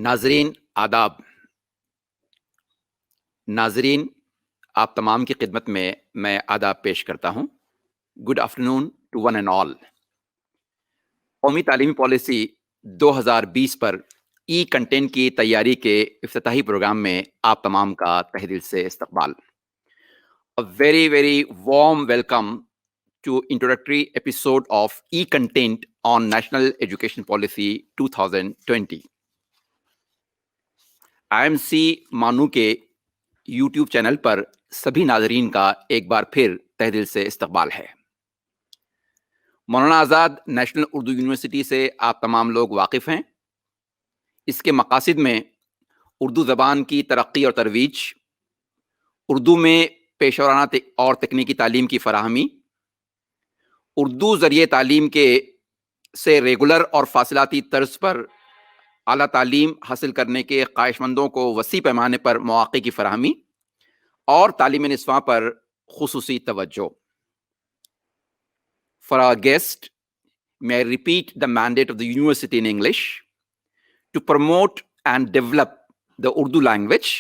ناظرین آداب. ناظرین آپ تمام کی خدمت میں آداب پیش کرتا ہوں. Good afternoon to one and all. قومی تعلیمی پالیسی 2020 پر ای کنٹینٹ کی تیاری کے افتتاحی پروگرام میں آپ تمام کا تہہ دل سے استقبال. A very very warm welcome to introductory episode of e-content on National Education Policy 2020. IMC مانو کے یوٹیوب چینل پر سبھی ناظرین کا ایک بار پھر تہہ دل سے استقبال ہے. مولانا آزاد نیشنل اردو یونیورسٹی سے آپ تمام لوگ واقف ہیں. اس کے مقاصد میں اردو زبان کی ترقی اور ترویج، اردو میں پیشہ ورانہ اور تکنیکی تعلیم کی فراہمی، اردو ذریعے تعلیم سے ریگولر اور فاصلاتی طرز پر اعلیٰ تعلیم حاصل کرنے کے خواہش مندوں کو وسیع پیمانے پر مواقع کی فراہمی اور تعلیم نسواں پر خصوصی توجہ. For our guest, may I repeat the mandate of the university in English: to promote and develop the Urdu language,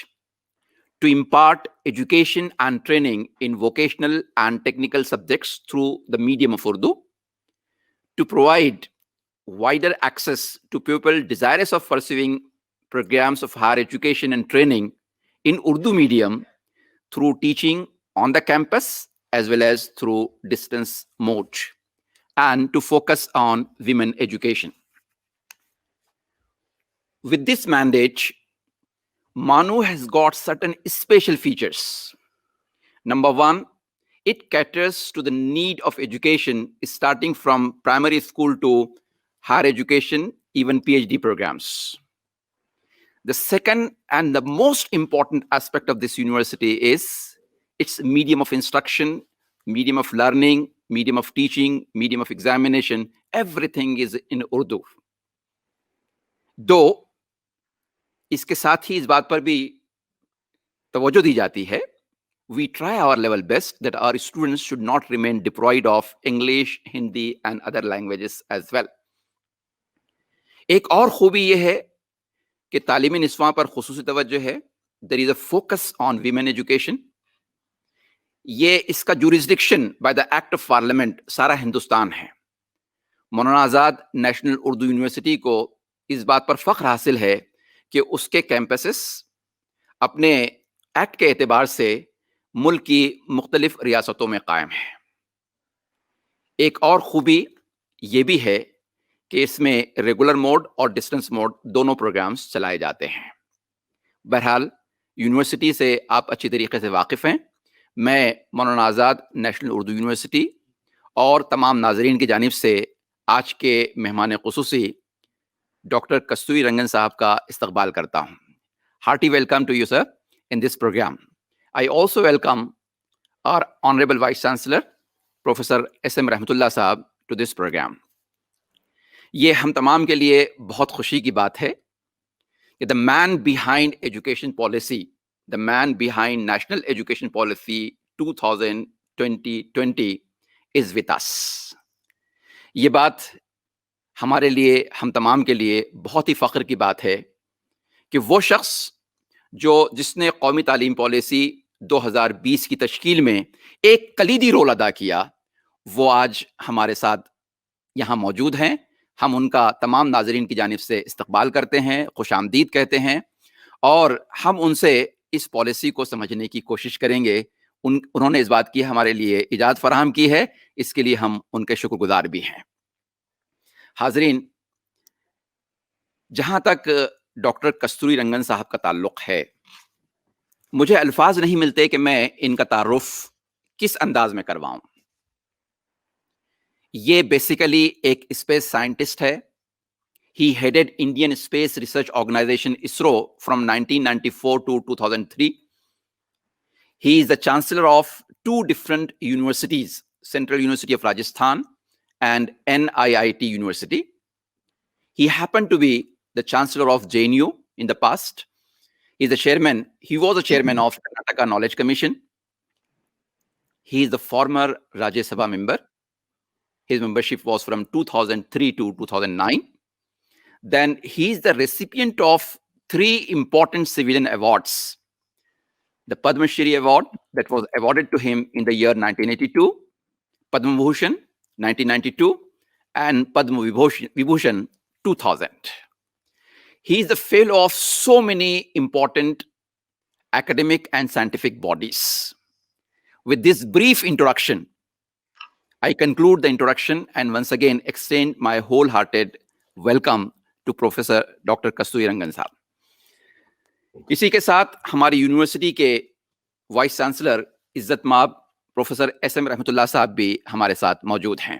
to impart education and training in vocational and technical subjects through the medium of Urdu, to provide wider access to people desirous of pursuing programs of higher education and training in Urdu medium through teaching on the campus as well as through distance mode, and to focus on women education. With this mandate, Manu has got certain special features. Number one, it caters to the need of education starting from primary school to higher education, even PhD programs. The second and the most important aspect of this university is its medium of instruction, medium of learning, medium of teaching, medium of examination. Everything is in Urdu. Though اس کے ساتھ ہی اس بات پر بھی توجہ دی جاتی ہے، we try our level best that our students should not remain deprived of English, Hindi and other languages as well. ایک اور خوبی یہ ہے کہ تعلیمی نسواں پر خصوصی توجہ ہے. There is a focus on women education. یہ اس کا jurisdiction by the act of parliament سارا ہندوستان ہے. مولانا آزاد نیشنل اردو یونیورسٹی کو اس بات پر فخر حاصل ہے کہ اس کے کیمپسز اپنے ایکٹ کے اعتبار سے ملک کی مختلف ریاستوں میں قائم ہیں. ایک اور خوبی یہ بھی ہے کہ اس میں ریگولر موڈ اور ڈسٹنس موڈ دونوں پروگرامز چلائے جاتے ہیں. بہرحال یونیورسٹی سے آپ اچھی طریقے سے واقف ہیں. میں مولانا آزاد نیشنل اردو یونیورسٹی اور تمام ناظرین کی جانب سے آج کے مہمان خصوصی ڈاکٹر کستوری رنگن صاحب کا استقبال کرتا ہوں. Hearty welcome to you sir in this program. I also welcome our Honorable Vice Chancellor, Professor S.M. Rahmatullah Sahab to this program. یہ ہم تمام کے لیے بہت خوشی کی بات ہے کہ the man behind education policy, the man behind National Education Policy 2020 is with us. یہ بات ہمارے لیے، ہم تمام کے لیے بہت ہی فخر کی بات ہے کہ وہ شخص جس نے قومی تعلیم پالیسی 2020 کی تشکیل میں ایک کلیدی رول ادا کیا، وہ آج ہمارے ساتھ یہاں موجود ہیں. ہم ان کا تمام ناظرین کی جانب سے استقبال کرتے ہیں، خوش آمدید کہتے ہیں، اور ہم ان سے اس پالیسی کو سمجھنے کی کوشش کریں گے. انہوں نے اس بات کی ہمارے لیے اجازت فراہم کی ہے، اس کے لیے ہم ان کے شکر گزار بھی ہیں. حاضرین، جہاں تک ڈاکٹر کستوری رنگن صاحب کا تعلق ہے، مجھے الفاظ نہیں ملتے کہ میں ان کا تعارف کس انداز میں کرواؤں. یہ بیسیکلی ایک اسپیس سائنٹسٹ ہے. He headed Indian space research organisation ISRO from 1994 to 2003. He is the chancellor of 2 different universities, Central University of Rajasthan and NIIT University. He happened to be the chancellor of JNU in the past. He was the chairman of Karnataka Knowledge Commission. He is the former Rajya Sabha member. His membership was from 2003 to 2009. Then he is the recipient of three important civilian awards: the Padma Shri Award that was awarded to him in the year 1982, Padma Bhushan 1992, and Padma Vibhushan 2000. He is the fellow of so many important academic and scientific bodies. With this brief introduction, I conclude the introduction and once again extend my wholehearted welcome to Professor Dr. Kasturi Rangan साहब. इसी के साथ हमारी university के vice chancellor इज्जत माब professor SM रहमतुल्लाह साहब भी हमारे साथ मौजूद हैं.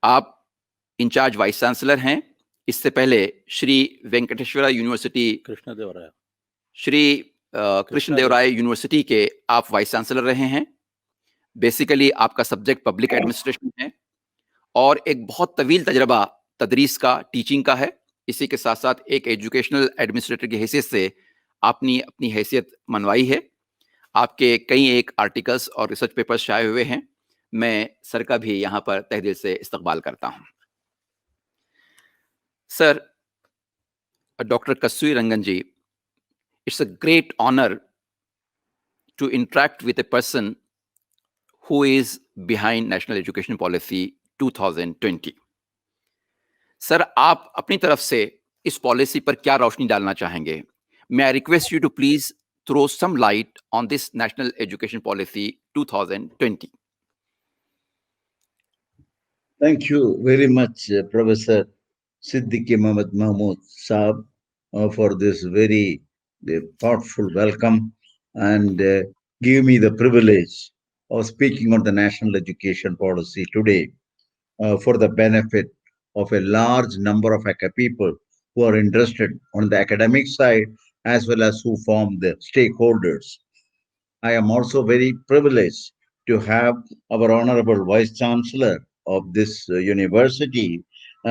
आप इंचार्ज वाइस चांसलर हैं. इससे पहले श्री वेंकटेश्वरा यूनिवर्सिटी श्री कृष्णदेवराय यूनिवर्सिटी के आप वाइस चांसलर रहे हैं. बेसिकली आपका सब्जेक्ट पब्लिक एडमिनिस्ट्रेशन है और एक बहुत तवील तजर्बा तदरीस का, टीचिंग का है. इसी के साथ साथ एक एजुकेशनल एडमिनिस्ट्रेटर की हैसियत से आपने अपनी हैसियत मनवाई है. आपके कई एक आर्टिकल्स और रिसर्च पेपर्स शाये हुए हैं. मैं सर का भी यहाँ पर तहे दिल से इस्तकबाल करता हूँ. Sir, Dr. Kasturi Rangan ji, it's a great honor to interact with a person who is behind National Education Policy 2020. Sir, आप अपनी तरफ से इस पॉलिसी पर क्या रोशनी डालना चाहेंगे? May I request you to please throw some light on this National Education Policy 2020. Thank you very much, Professor Siddiqui Mohammed Mahmood Saab, for this very thoughtful welcome and give me the privilege of speaking on the national education policy today for the benefit of a large number of people who are interested on the academic side as well as who form the stakeholders. I am also very privileged to have our Honorable Vice Chancellor of this university,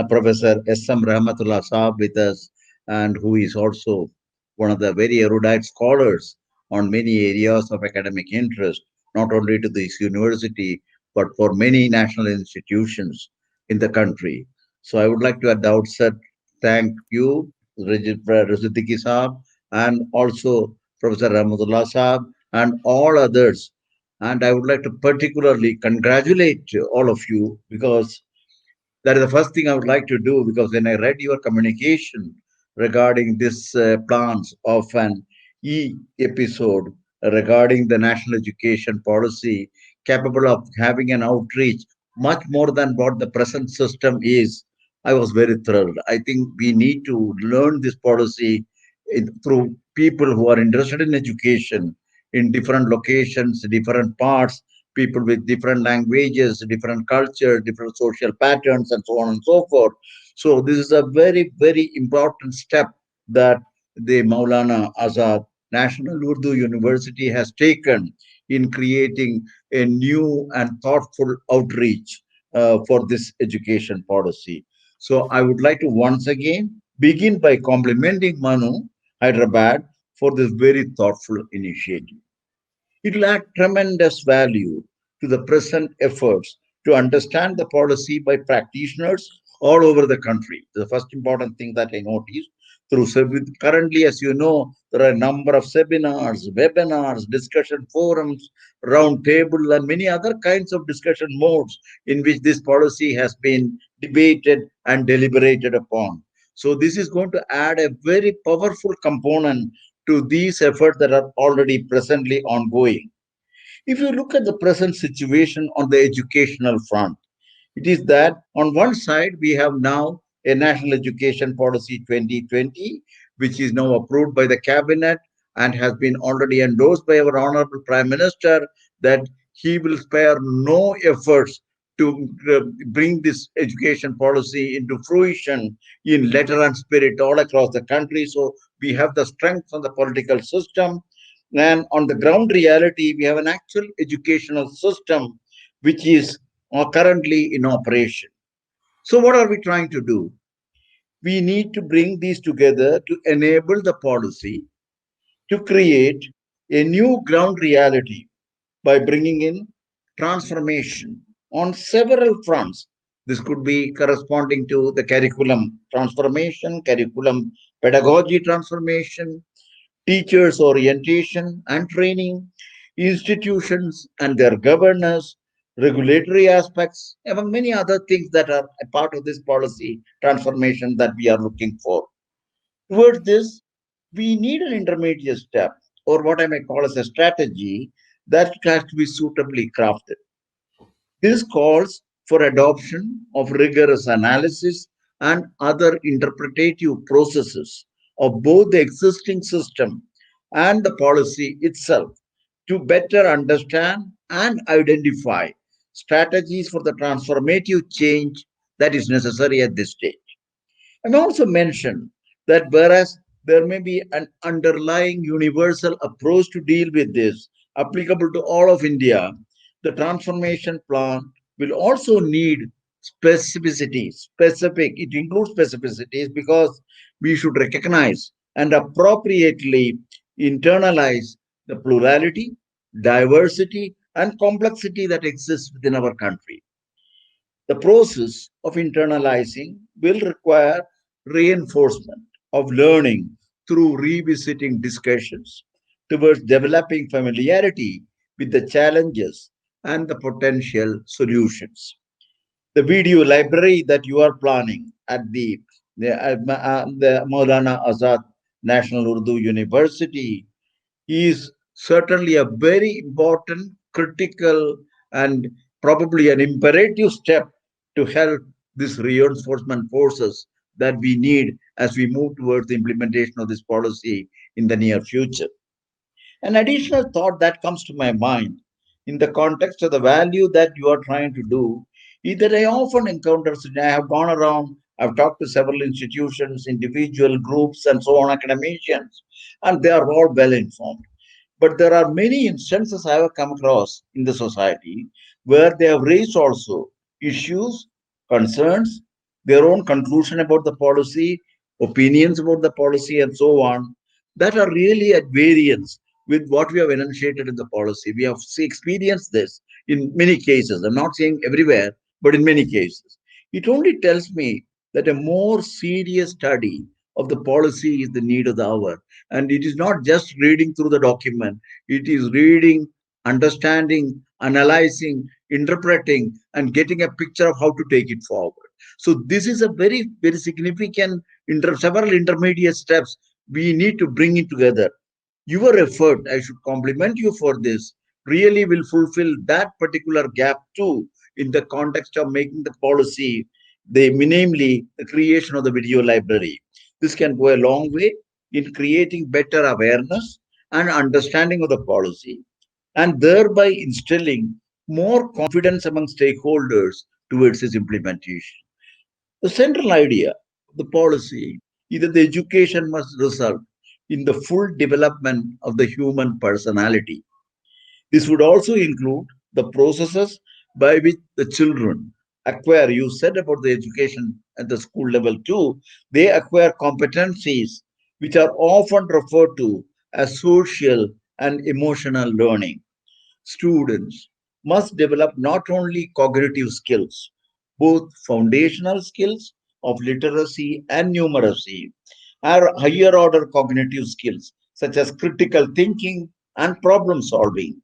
Professor S.M. Rahmatullah Saab with us, and who is also one of the very erudite scholars on many areas of academic interest, not only to this university, but for many national institutions in the country. So I would like to at the outset thank you, Siddiqui Saab, and also Professor Rahmatullah Saab, and all others. And I would like to particularly congratulate all of you because that is the first thing I would like to do. Because when I read your communication regarding this plans of an episode regarding the national education policy capable of having an outreach much more than what the present system is, I was very thrilled. I think we need to learn this policy through people who are interested in education in different locations, different parts, people with different languages, different culture, different social patterns, and so on and so forth. So this is a very, very important step that the Maulana Azad National Urdu University has taken in creating a new and thoughtful outreach for this education policy. So I would like to once again begin by complimenting Manu Hyderabad for this very thoughtful initiative. It will add tremendous value to the present efforts to understand the policy by practitioners all over the country. The first important thing that I noticed currently, as you know, there are a number of seminars, webinars, discussion forums, round table, and many other kinds of discussion modes in which this policy has been debated and deliberated upon. So this is going to add a very powerful component to these efforts that are already presently ongoing. If you look at the present situation on the educational front, it is that on one side, we have now a National Education Policy 2020, which is now approved by the Cabinet and has been already endorsed by our Honorable Prime Minister, that he will spare no efforts to bring this education policy into fruition in letter and spirit all across the country. So we have the strength of the political system. And on the ground reality, we have an actual educational system which is currently in operation. So what are we trying to do? We need to bring these together to enable the policy to create a new ground reality by bringing in transformation on several fronts. This could be corresponding to the curriculum transformation, curriculum pedagogy transformation, teachers' orientation and training, institutions and their governance, regulatory aspects, among many other things that are a part of this policy transformation that we are looking for. Towards this, we need an intermediate step, or what I may call as a strategy, that has to be suitably crafted. This calls for adoption of rigorous analysis and other interpretative processes of both the existing system and the policy itself to better understand and identify strategies for the transformative change that is necessary at this stage. And also mention that whereas there may be an underlying universal approach to deal with this applicable to all of India, the transformation plan will also need specificities. Specific, it includes specificities because we should recognize and appropriately internalize the plurality, diversity, and complexity that exists within our country. The process of internalizing will require reinforcement of learning through revisiting discussions towards developing familiarity with the challenges and the potential solutions. The video library that you are planning at the Maulana Azad National Urdu University is certainly a very important, critical, and probably an imperative step to help these reinforcement forces that we need as we move towards the implementation of this policy in the near future. An additional thought that comes to my mind in the context of the value that you are trying to do is that I often encounter, I have gone around, I've talked to several institutions, individual groups, and so on, academicians, and they are all well informed. But there are many instances I have come across in the society where they have raised also issues, concerns, their own conclusion about the policy, opinions about the policy, and so on, that are really at variance with what we have enunciated in the policy. We have experienced this in many cases. I'm not saying everywhere, but in many cases. It only tells me that a more serious study of the policy is the need of the hour. And it is not just reading through the document, it is reading, understanding, analyzing, interpreting, and getting a picture of how to take it forward. So, this is a very, very significant, several intermediate steps we need to bring it together. Your effort, I should compliment you for this, really will fulfill that particular gap too in the context of making the policy, namely the creation of the video library. This can go a long way in creating better awareness and understanding of the policy and thereby instilling more confidence among stakeholders towards its implementation. The central idea of the policy is that the education must result in the full development of the human personality. This would also include the processes by which the children acquire, you said about the education at the school level too, they acquire competencies which are often referred to as social and emotional learning. Students must develop not only cognitive skills, both foundational skills of literacy and numeracy, or higher order cognitive skills such as critical thinking and problem solving,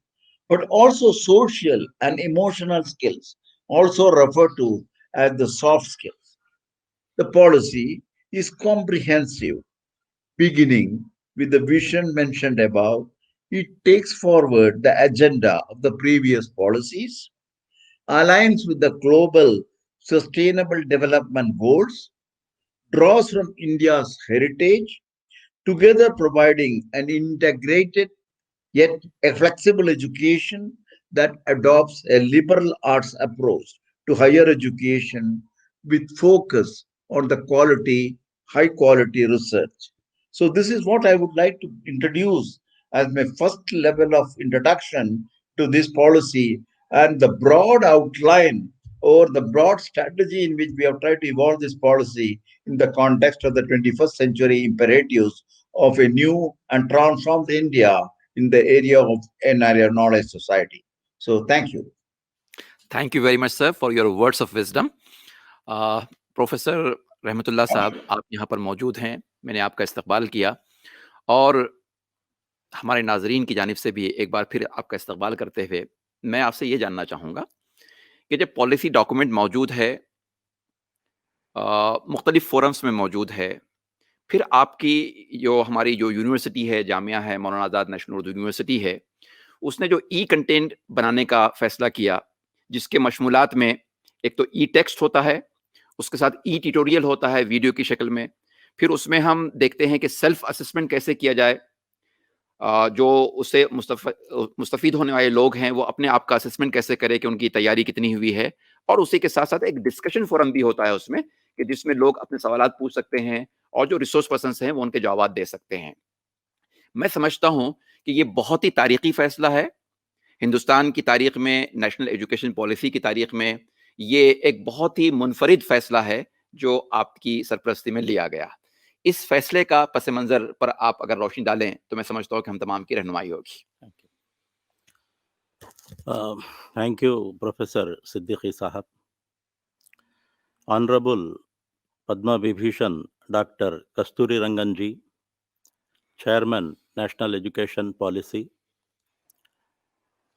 but also social and emotional skills, also referred to as the soft skills. The policy is comprehensive, beginning with the vision mentioned above. It takes forward the agenda of the previous policies, aligns with the global sustainable development goals, draws from India's heritage, together providing an integrated yet a flexible education that adopts a liberal arts approach to higher education with focus on the quality, high quality research. So, this is what I would like to introduce as my first level of introduction to this policy and the broad outline or the broad strategy in which we have tried to evolve this policy in the context of the 21st century imperatives of a new and transformed India in the area of an area knowledge society. So thank you. Thank you very much, sir, for your words of wisdom. Uh, Professor رحمت اللہ صاحب آپ یہاں پر موجود ہیں، میں نے آپ کا استقبال کیا اور ہمارے ناظرین کی جانب سے بھی ایک بار پھر آپ کا استقبال کرتے ہوئے میں آپ سے یہ جاننا چاہوں گا کہ جب پالیسی ڈاکومنٹ موجود ہے، مختلف فورمز میں موجود ہے، پھر آپ کی ہماری جو یونیورسٹی ہے، جامعہ ہے، مولانا آزاد نیشنل اردو یونیورسٹی ہے، اس نے جو ای کنٹینٹ بنانے کا فیصلہ کیا، جس کے مشمولات میں ایک تو ای ٹیکسٹ ہوتا ہے، اس کے ساتھ ای ٹیوٹوریل ہوتا ہے ویڈیو کی شکل میں، پھر اس میں ہم دیکھتے ہیں کہ سیلف اسسمنٹ کیسے کیا جائے، جو اس سے مستفید ہونے والے لوگ ہیں وہ اپنے آپ کا اسسمنٹ کیسے کرے کہ ان کی تیاری کتنی ہوئی ہے، اور اسی کے ساتھ ساتھ ایک ڈسکشن فورم بھی ہوتا ہے اس میں کہ جس میں لوگ اپنے سوالات پوچھ سکتے ہیں اور جو ریسورس پرسنس ہیں وہ ان کے جوابات دے سکتے ہیں۔ میں سمجھتا ہوں کہ یہ بہت ہی تاریخی فیصلہ ہے ہندوستان کی تاریخ میں، نیشنل ایجوکیشن پالیسی کی تاریخ میں یہ ایک بہت ہی منفرد فیصلہ ہے جو آپ کی سرپرستی میں لیا گیا۔ اس فیصلے کا پس منظر پر آپ اگر روشنی ڈالیں تو میں سمجھتا ہوں کہ ہم تمام کی رہنمائی ہوگی۔ Thank you, Professor Siddiqui Sahab. Honorable Padma Vibhishan Dr. Kasturi Ranganji, Chairman, National Education Policy,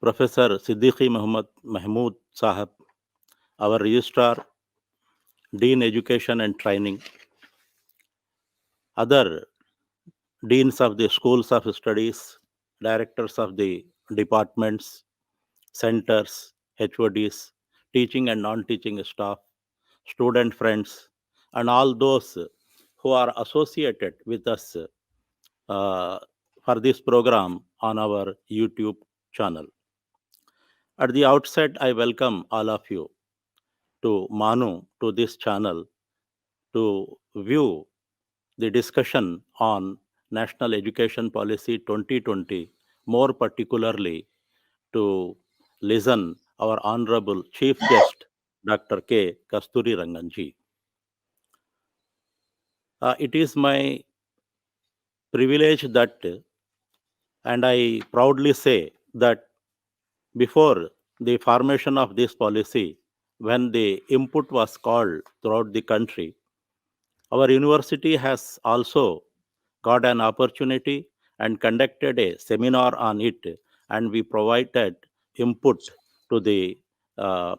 Professor Siddiqui Muhammad Mahmood Sahab, our Registrar, Dean Education and Training, other Deans of the Schools of Studies, Directors of the departments, centers, HODs, teaching and non-teaching staff, student friends, and all those who are associated with us for this program on our YouTube channel. At the outset, I welcome all of you to Manu, to this channel, to view the discussion on National Education Policy 2020, more particularly to listen our Honorable Chief Guest, Dr. K. Kasturi Ranganji. It is my privilege that, and I proudly say that before the formation of this policy, when the input was called throughout the country, our university has also got an opportunity and conducted a seminar on it, and we provided input to the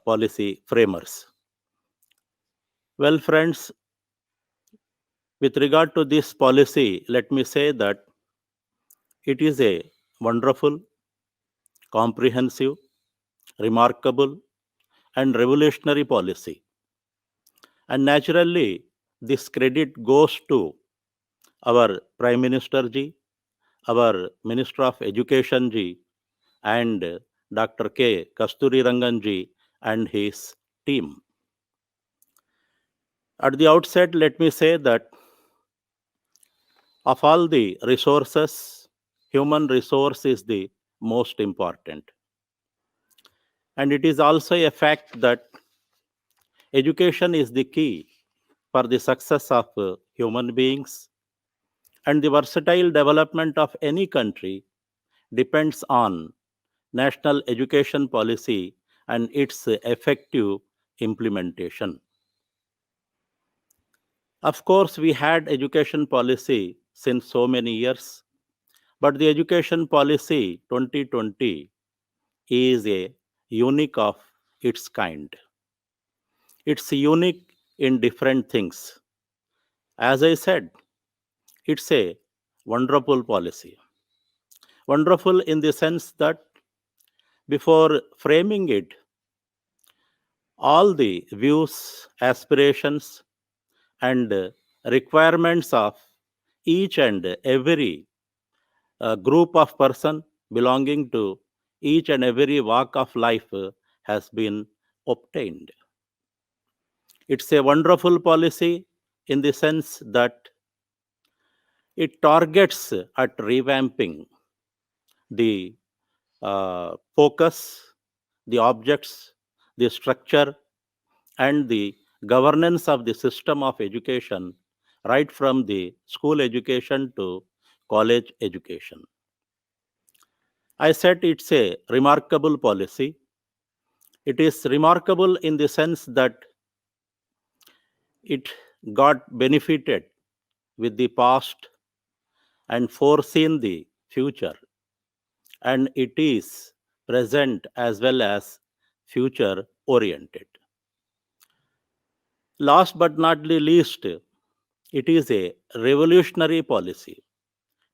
policy framers. Well, friends, with regard to this policy, let me say that it is a wonderful, comprehensive, remarkable, and revolutionary policy. And naturally, this credit goes to our Prime Minister ji, our Minister of Education ji, and Dr. K. Kasturi Rangan ji and his team. At the outset, let me say that of all the resources, human resource is the most important. And it is also a fact that education is the key for the success of human beings, and the versatile development of any country depends on national education policy and its effective implementation. Of course, we had education policy since so many years, but the education policy 2020 is a unique of its kind. It's unique in different things. As I said, it's a wonderful policy. Wonderful in the sense that before framing it, all the views, aspirations, and requirements of each and every group of person belonging to each and every walk of life has been obtained. It's a wonderful policy in the sense that it targets at revamping the focus, the objects, the structure, and the governance of the system of education, right from the school education to college education. I said it's a remarkable policy. It is remarkable in the sense that it got benefited with the past and foreseen the future, and it is present as well as future oriented. Last but not the least, it is a revolutionary policy,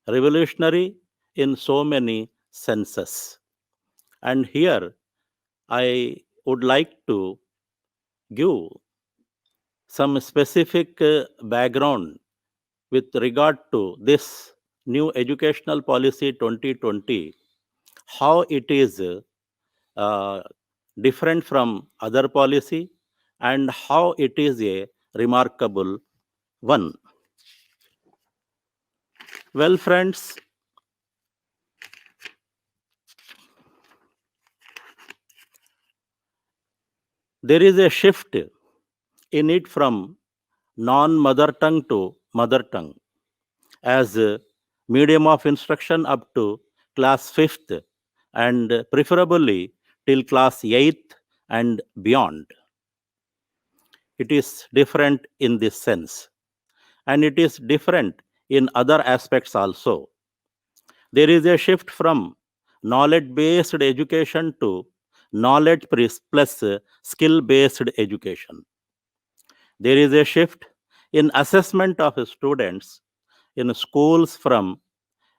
revolutionary in so many senses. And here I would like to give some specific background with regard to this new educational policy 2020, how it is uh, different from other policy and how it is a remarkable one. Well, friends, there is a shift in it from non-mother tongue to mother tongue as a medium of instruction up to class 5th and preferably till class 8th and beyond. It is different in this sense, and it is different in other aspects also. There is a shift from knowledge-based education to knowledge plus skill-based education. There is a shift in assessment of students in schools from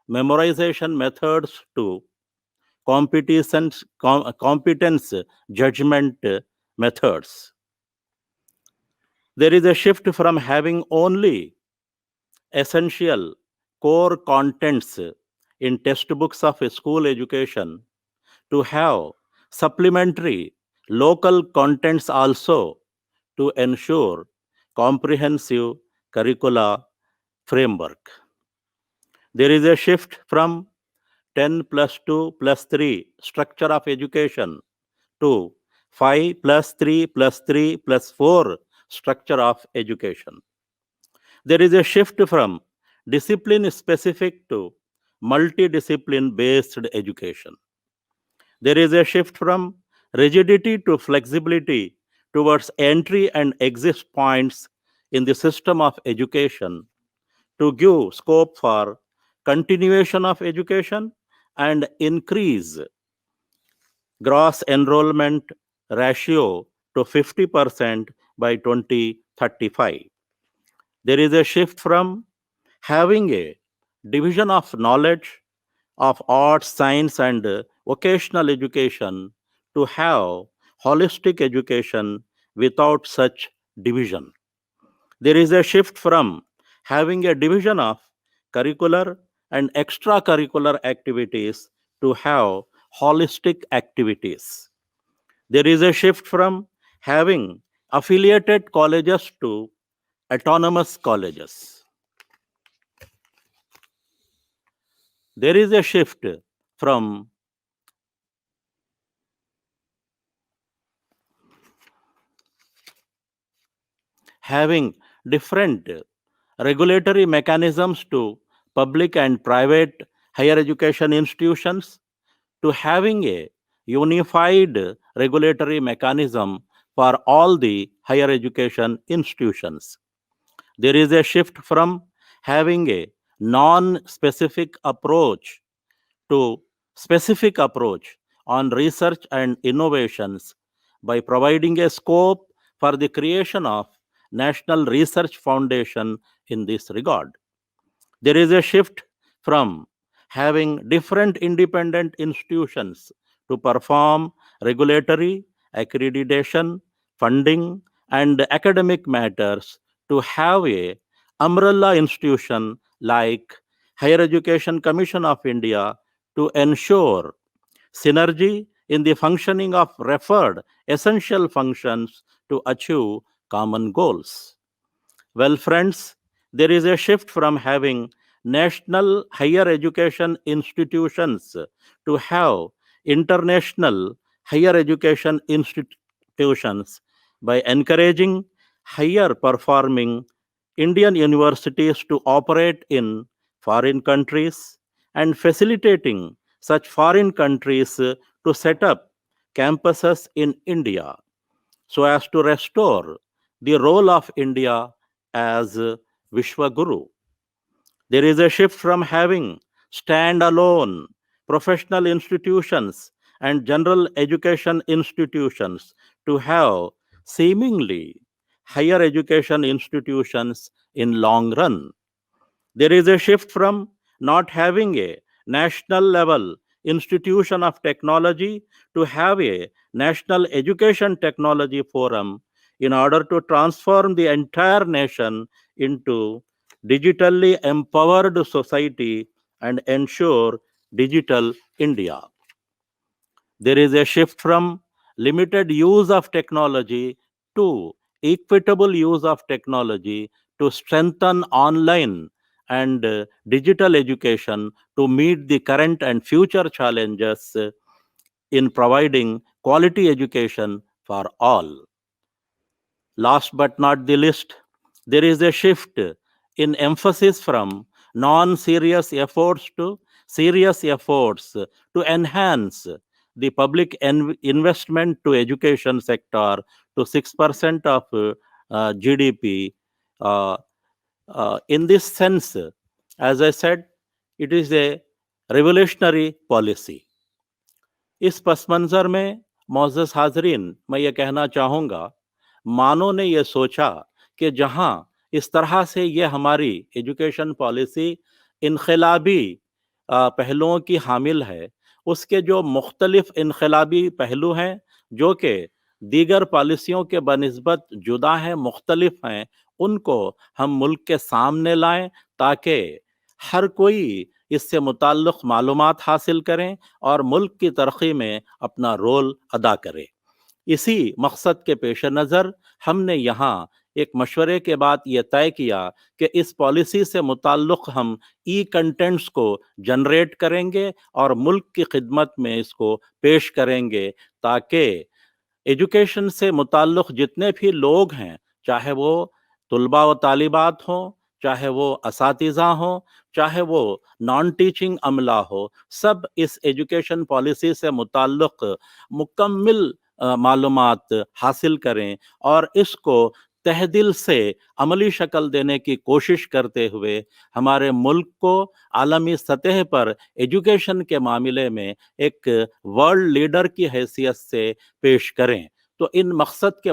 memorization methods to competence judgment methods. There is a shift from having only essential core contents in textbooks of a school education to have supplementary local contents also to ensure comprehensive curricula framework. There is a shift from 10 plus 2 plus 3 structure of education to 5 plus 3 plus 3 plus 4 structure of education. There is a shift from discipline specific to multidiscipline based education. There is a shift from rigidity to flexibility towards entry and exit points in the system of education to give scope for continuation of education and increase gross enrollment ratio to 50% by 2035. There is a shift from having a division of knowledge of arts, science, and vocational education to have holistic education without such division. There is a shift from having a division of curricular and extracurricular activities to have holistic activities. There is a shift from having affiliated colleges to autonomous colleges. There is a shift from having different regulatory mechanisms to public and private higher education institutions to having a unified regulatory mechanism for all the higher education institutions. There is a shift from having a non-specific approach to specific approach on research and innovations by providing a scope for the creation of National Research Foundation in this regard. There is a shift from having different independent institutions to perform regulatory, accreditation, funding, and academic matters to have a umbrella institution like Higher Education Commission of India to ensure synergy in the functioning of referred essential functions to achieve common goals. Well, friends, there is a shift from having national higher education institutions to have international higher education institutions by encouraging higher performing Indian universities to operate in foreign countries and facilitating such foreign countries to set up campuses in India so as to restore the role of India as Vishwaguru. There is a shift from having stand-alone professional institutions and general education institutions to have seemingly higher education institutions in long run. There is a shift from not having a national level institution of technology to have a national education technology forum in order to transform the entire nation into digitally empowered society and ensure digital India. There is a shift from limited use of technology to equitable use of technology to strengthen online and digital education to meet the current and future challenges in providing quality education for all. Last but not the least, there is a shift in emphasis from non-serious efforts to serious efforts to enhance the public investment to education sector to 6% of GDP. In this sense, as I said, it is a revolutionary policy. इस पस मंजर में मोअज़्ज़ज़ हाज़रीन, मैं ये कहना चाहूँगा, मानो ने ये सोचा कि जहाँ इस तरह से ये हमारी एजुकेशन पॉलिसी इनक़लाबी पहलुओं की हामिल है, उसके जो मुख्तलिफ इनक़लाबी पहलू हैं, जो कि दीगर पॉलिसियों के बनिस्बत जुदा हैं, मुख्तलिफ हैं, उनको हम मुल्क के सामने लाएं ताकि हर कोई इससे मुताल्लिक़ मालूमात हासिल करें और मुल्क की तरक्की में अपना रोल अदा करें। इसी मकसद के पेश नज़र हमने यहाँ एक मशवरे के बाद ये तय किया कि इस पॉलिसी से मुताल्लिक़ हम ई कंटेंट्स को जनरेट करेंगे और मुल्क की खिदमत में इसको पेश करेंगे ताकि एजुकेशन से मुताल्लिक़ जितने भी लोग हैं, चाहे वो तुलबा व तालिबात हों, चाहे वो असातिज़ा हों, चाहे वो नॉन टीचिंग अमला हो, सब इस एजुकेशन पॉलिसी से मुताल्लिक़ मुकम्मिल मालूमात हासिल करें और इसको तहदिल से अमली शक्ल देने की कोशिश करते हुए हमारे मुल्क को आलमी सतह पर एजुकेशन के मामले में एक वर्ल्ड लीडर की हैसियत से पेश करें। तो इन मकसद के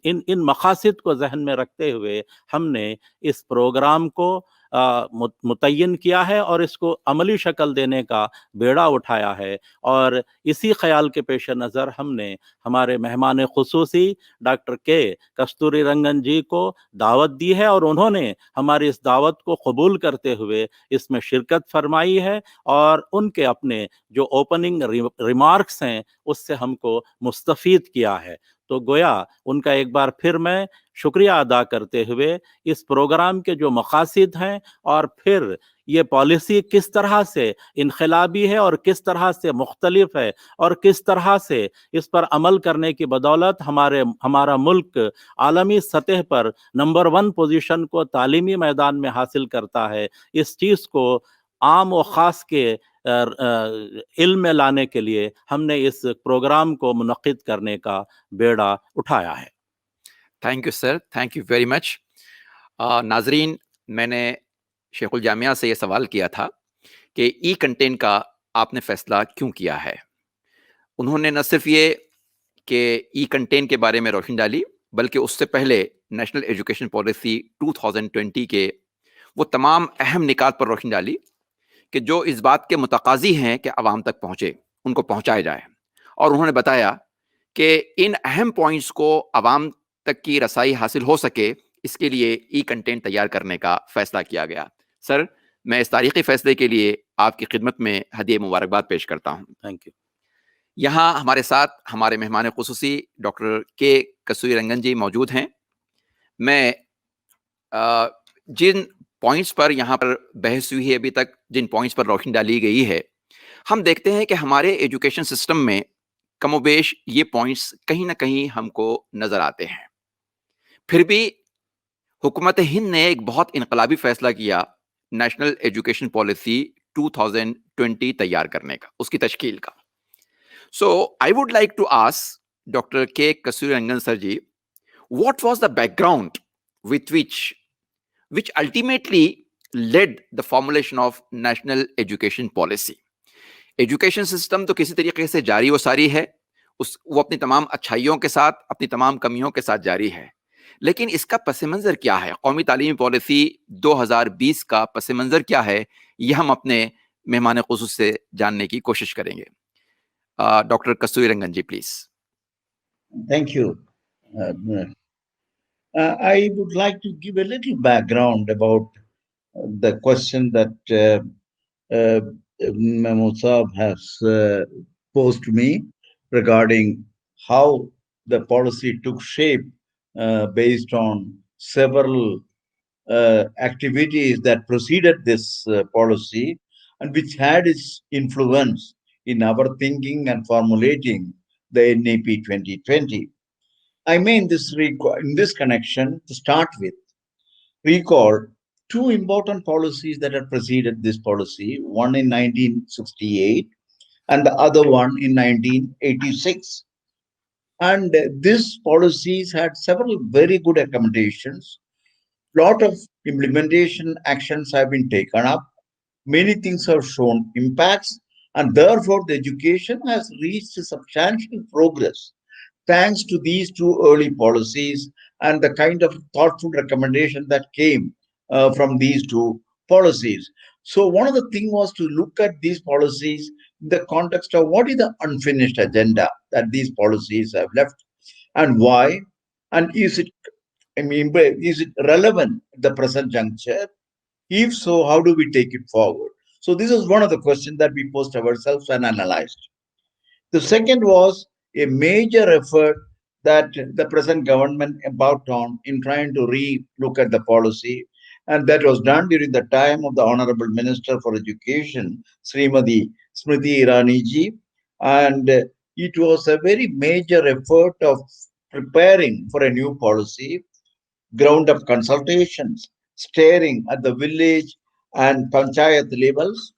इन मकासद को जहन में रखते हुए हमने इस प्रोग्राम को मुतय्यन किया है और इसको अमली शक्ल देने का बेड़ा उठाया है और इसी ख्याल के पेश नज़र हमने हमारे मेहमान खुसूसी डॉक्टर के कस्तूरी रंगन जी को दावत दी है और उन्होंने हमारी इस दावत को कबूल करते हुए इसमें शिरकत फरमाई है और उनके अपने जो ओपनिंग रिमार्क्स हैं उससे हमको मुस्तफ़ीद किया है। तो गोया उनका एक बार फिर मैं शुक्रिया अदा करते हुए इस प्रोग्राम के जो मकासद हैं और फिर ये पॉलिसी किस तरह से इनक़लाबी है और किस तरह से मुख्तलिफ है और किस तरह से इस पर अमल करने की बदौलत हमारा मुल्क आलमी सतह पर नंबर 1 पोजीशन को तालीमी मैदान में हासिल करता है, इस चीज़ को आम व ख़ास के इल्म में लाने के लिए हमने इस प्रोग्राम को मुनक़िद करने का बेड़ा उठाया है। Thank you sir, thank you very much. नाजरीन, मैंने शेखुल जामिया से ये सवाल किया था कि ई कंटेंट का आपने फैसला क्यों किया है। उन्होंने न सिर्फ ये कि ई कंटेंट के बारे में रोशनी डाली, बल्कि उससे पहले नेशनल एजुकेशन पॉलिसी 2020 के वो तमाम अहम निकात पर रोशनी डाली कि जो इस बात के मुतकाज़ी हैं कि आवाम तक पहुँचे, उनको पहुँचाया जाए। और उन्होंने बताया कि इन अहम पॉइंट्स को आवाम तक की रसाई हासिल हो सके, इसके लिए ई कंटेंट तैयार करने का फ़ैसला किया गया। सर, मैं इस तारीख़ी फ़ैसले के लिए आपकी खिदमत में हदीये मुबारकबाद पेश करता हूँ। Thank you. यहाँ हमारे साथ हमारे मेहमान खुसूसी डॉक्टर के कस्तूरी रंगन जी मौजूद हैं। मैं जिन पॉइंट्स पर यहाँ पर बहस हुई है अभी तक, जिन पॉइंट्स पर रोशनी डाली गई है, हम देखते हैं कि हमारे एजुकेशन सिस्टम में कमोबेश ये पॉइंट्स कहीं ना कहीं हमको नज़र आते हैं। फिर भी हुकूमत हिंद ने एक बहुत इनकलाबी फैसला किया नेशनल एजुकेशन पॉलिसी 2020 तैयार करने का, उसकी तश्कील का। So I would like to ask doctor K Kasturirangan sir ji, what was the background with which ultimately led the formulation of national education policy. Education system تو کسی طریقے سے جاری و ساری ہے، وہ اپنی تمام اچھائیوں کے ساتھ اپنی تمام کمیوں کے ساتھ جاری ہے، لیکن اس کا پس منظر کیا ہے؟ قومی تعلیمی پالیسی 2020 کا پس منظر کیا ہے؟ یہ ہم اپنے مہمان خصوص سے جاننے کی کوشش کریں گے. ڈاکٹر کستوری رنگن جی please. Thank you. I would like to give a little background about the question that Mahmood Saab has posed to me regarding how the policy took shape based on several activities that preceded this policy and which had its influence in our thinking and formulating the NEP 2020. I may in this connection to start with recall two important policies that had preceded this policy, one in 1968 and the other one in 1986. And these policies had several very good recommendations. Lot of implementation actions have been taken up. Many things have shown impacts, and therefore the education has reached a substantial progress thanks to these two early policies and the kind of thoughtful recommendation that came from these two policies. So one of the things was to look at these policies in the context of what is the unfinished agenda that these policies have left and why, and is it relevant at the present juncture? If so, how do we take it forward? So this is one of the questions that we posed ourselves and analyzed. The second was a major effort that the present government embarked on in trying to re-look at the policy, and that was done during the time of the Honorable Minister for Education, Srimati Smriti Irani ji, and it was a very major effort of preparing for a new policy, ground-up consultations, staring at the village and panchayat levels,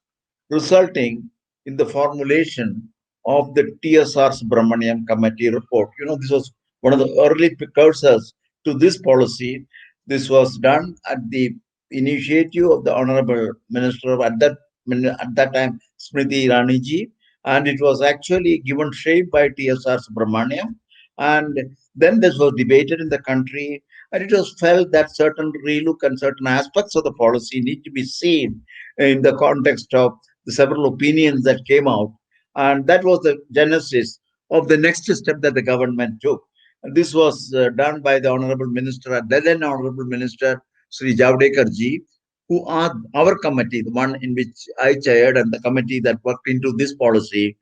resulting in the formulation of the TSR Subramaniam Committee report. This was one of the early precursors to this policy. This was done at the initiative of the Honorable Minister at that time, Smriti Irani ji, and it was actually given shape by TSR Subramaniam. And then this was debated in the country, and it was felt that certain relook and certain aspects of the policy need to be seen in the context of the several opinions that came out. And that was the genesis of the next step that the government took. And this was done by the Honorable Minister, then Honorable Minister Sri Javadekar ji, who are our committee, the one in which I chaired, and the committee that worked into this policy.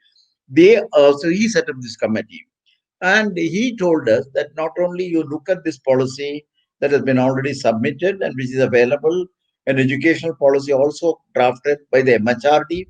So he set up this committee. And he told us that not only you look at this policy that has been already submitted and which is available, an educational policy also drafted by the MHRD,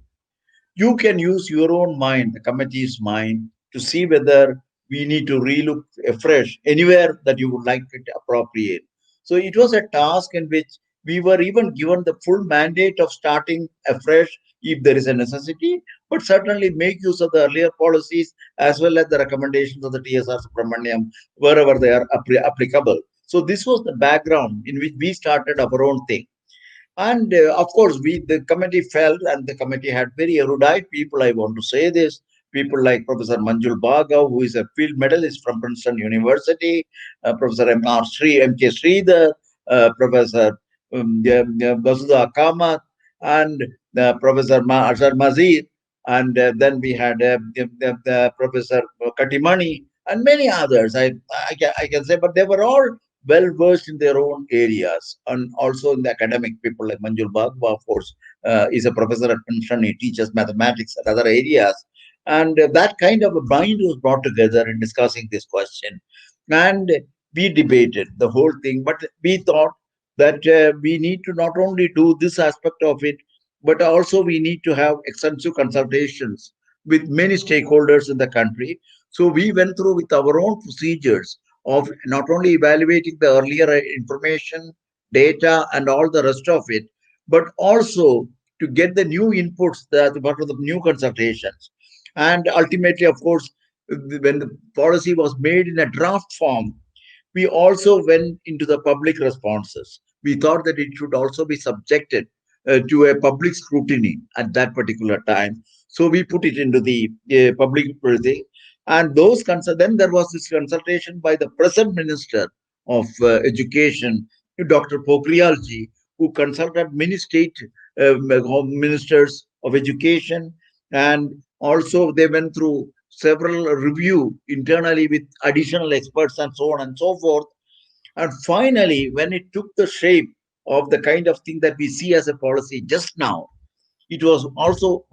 you can use your own mind, the committee's mind, to see whether we need to relook afresh anywhere that you would like it appropriate. So it was a task in which we were even given the full mandate of starting afresh if there is a necessity, but certainly make use of the earlier policies as well as the recommendations of the TSR Subramaniam wherever they are applicable. So this was the background in which we started our own thing. And of course, the committee felt, and the committee had very erudite people, I want to say this, people like Professor Manjul Bhargava, who is a field medalist from Princeton University, Professor M.K. Sridhar, Professor Basudha Kamath, and Professor Ashar Mazir, and then we had Professor Katimani, and many others, I can say, but they were all well versed in their own areas, and also in the academic people like Manjul Bhargava, of course, is a professor at Princeton. He teaches mathematics and other areas. And that kind of a mind was brought together in discussing this question. And we debated the whole thing, but we thought that we need to not only do this aspect of it, but also we need to have extensive consultations with many stakeholders in the country. So we went through with our own procedures of not only evaluating the earlier information, data, and all the rest of it, but also to get the new inputs, what are the new consultations. And ultimately, of course, when the policy was made in a draft form, We also went into the public responses. We thought that it should also be subjected to a public scrutiny at that particular time. So we put it into the public thing. And then there was this consultation by the present Minister of Education, Dr. Pokhriyalji, who consulted many state ministers of education, and also they went through several review internally with additional experts and so on and so forth. And finally, when it took the shape of the kind of thing that we see as a policy just now, it was also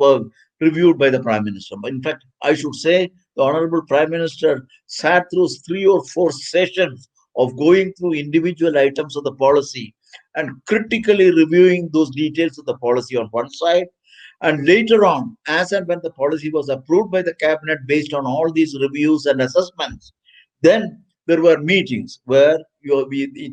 reviewed by the Prime Minister. But in fact, I should say the Honorable Prime Minister sat through 3 or 4 sessions of going through individual items of the policy and critically reviewing those details of the policy on one side. And later on, as and when the policy was approved by the cabinet based on all these reviews and assessments, then there were meetings where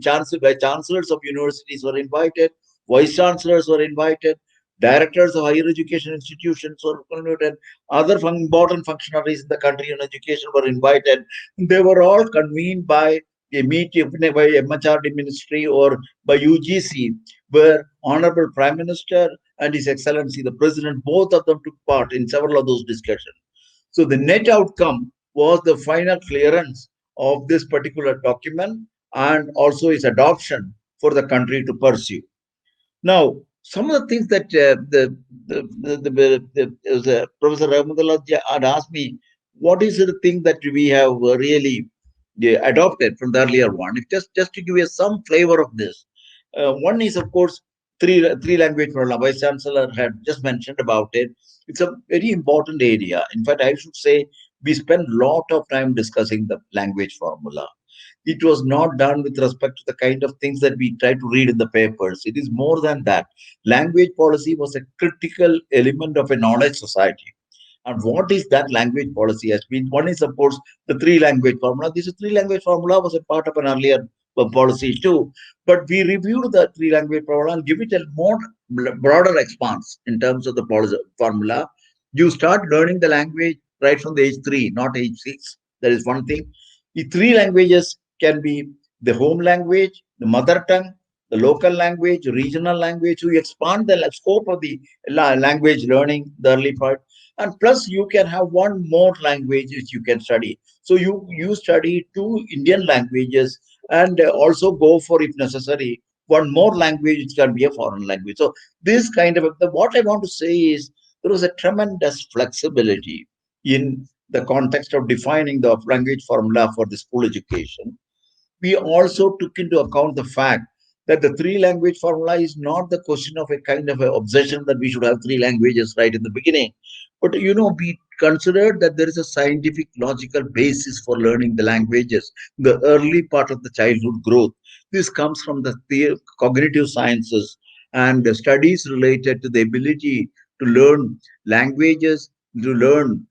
chancellors of universities were invited, vice chancellors were invited, directors of higher education institutions were invited, other important functionaries in the country in education were invited. They were all convened by a meeting by MHRD ministry or by UGC, where Honorable Prime Minister and His Excellency the President, both of them took part in several of those discussions. So the net outcome was the final clearance of this particular document and also its adoption for the country to pursue. Now, some of the things that Professor Rahmatullah had asked me, what is the thing that we have really adopted from the earlier one? Just to give you some flavor of this, one is of course three language formula. Vice Chancellor had just mentioned about it. It's a very important area. In fact, I should say we spend a lot of time discussing the language formula. It was not done with respect to the kind of things that we try to read in the papers. It is more than that. Language policy was a critical element of a knowledge society. And what is that language policy has been? One is, of course, the three language formula. This three language formula was a part of an earlier policy too. But we reviewed the three language formula and give it a more broader expanse in terms of the policy formula. You start learning the language right from the age 3, not age 6. That is one thing. The three languages can be the home language, the mother tongue, the local language, regional language. You expand the scope of the language learning, the early part. And plus you can have one more language which you can study. So you study 2 Indian languages and also go for, if necessary, one more language which can be a foreign language. So this kind of what I want to say is there was a tremendous flexibility in the context of defining the language formula for the school education. We also took into account the fact that the three language formula is not the question of a kind of an obsession that we should have 3 languages right in the beginning. But we considered that there is a scientific logical basis for learning the languages, the early part of the childhood growth. This comes from the cognitive sciences and the studies related to the ability to learn languages, to learn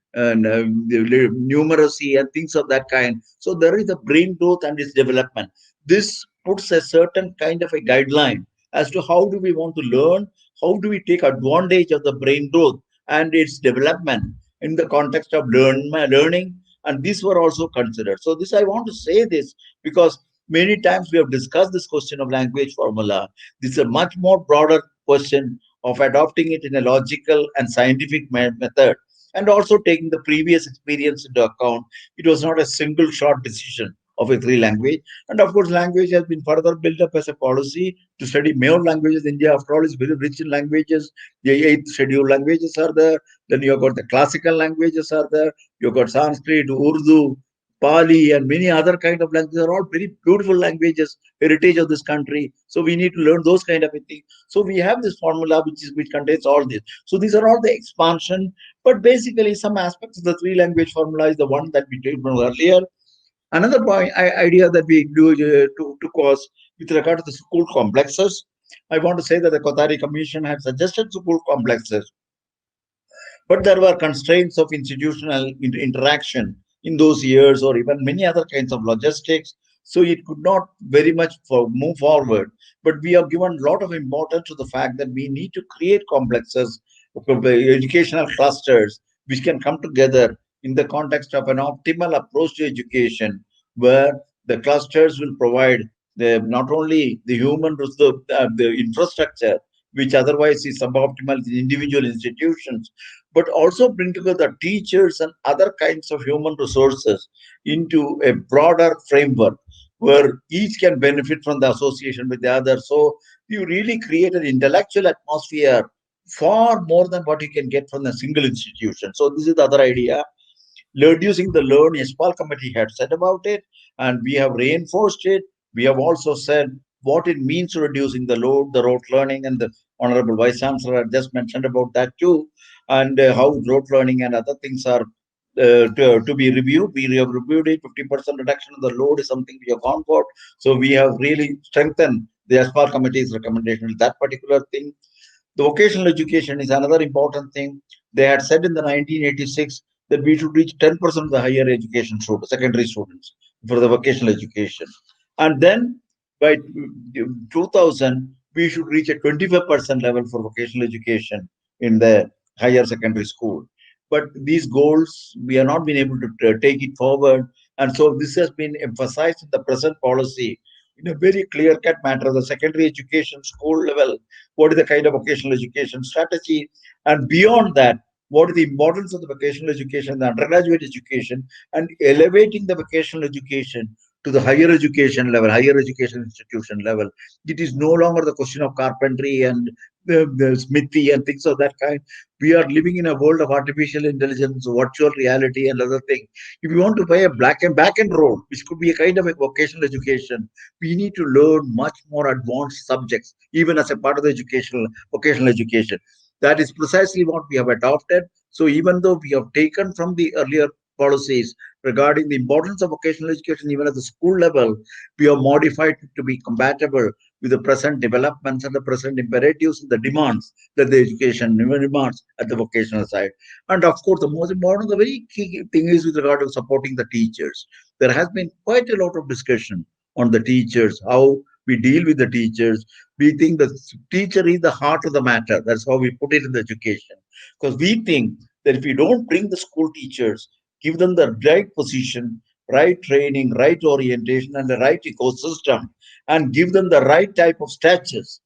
numeracy and things of that kind. So there is the brain growth and its development. This puts a certain kind of a guideline as to how do we want to learn, how do we take advantage of the brain growth and its development in the context of learning. And these were also considered. So I want to say this because many times we have discussed this question of language formula. This is a much more broader question of adopting it in a logical and scientific method, and also taking the previous experience into account. It was not a single shot decision of a 3 language. And of course, language has been further built up as a policy to study more languages. India, after all, is very rich in languages. The 8th scheduled languages are there. Then you've got the classical languages are there. You've got Sanskrit, Urdu, Pali, and many other kind of languages. Are all very beautiful languages, heritage of this country. So we need to learn those kind of things. So we have this formula which contains all this. So these are all the expansion. But basically, some aspects of the 3 language formula is the one that we did earlier. Another idea that we do to cause with regard to the school complexes, I want to say that the Kothari Commission had suggested school complexes, but there were constraints of institutional interaction in those years, or even many other kinds of logistics. So it could not very much move forward. But we have given a lot of importance to the fact that we need to create complexes, educational clusters, which can come together in the context of an optimal approach to education, where The clusters will provide not only the human the infrastructure, which otherwise is suboptimal in individual institutions, but also bring together teachers and other kinds of human resources into a broader framework where each can benefit from the association with the other. So you really create an intellectual atmosphere far more than what you can get from a single institution. So this is the other idea. Reducing the load, Yashpal committee had said about it, and we have reinforced it. We have also said what it means to reducing the load, the rote learning, and the Honorable Vice Chancellor had just mentioned about that too, and how rote learning and other things are to be reviewed. We have reviewed it. 50% reduction of the load is something we have gone for. So we have really strengthened the Yashpal committee's recommendation in that particular thing. The vocational education is another important thing. They had said in the 1986 that we should reach 10% of the higher education students, secondary students, for the vocational education. And then by 2000, we should reach a 25% level for vocational education in the higher secondary school. But these goals, we have not been able to take it forward. And so this has been emphasized in the present policy in a very clear-cut matter. The secondary education school level, what is the kind of vocational education strategy, and beyond that, what is the importance of the vocational education, the undergraduate education, and elevating the vocational education to the higher education level, higher education institution level. It is no longer the question of carpentry and the smithy and things of that kind. We are living in a world of artificial intelligence, virtual reality, and other things. If you want to play a back end role, which could be a kind of a vocational education, we need to learn much more advanced subjects, even as a part of the vocational education. That is precisely what we have adopted. So even though we have taken from the earlier policies regarding the importance of vocational education, even at the school level, we have modified it to be compatible with the present developments and the present imperatives and the demands that the education demands at the vocational side. And of course, the most important, the very key thing is with regard to supporting the teachers. There has been quite a lot of discussion on the teachers, how we deal with the teachers. We think the teacher is the heart of the matter. That's how we put it in the education. Because we think that if we don't bring the school teachers, give them the right position, right training, right orientation, and the right ecosystem, and give them the right type of statures,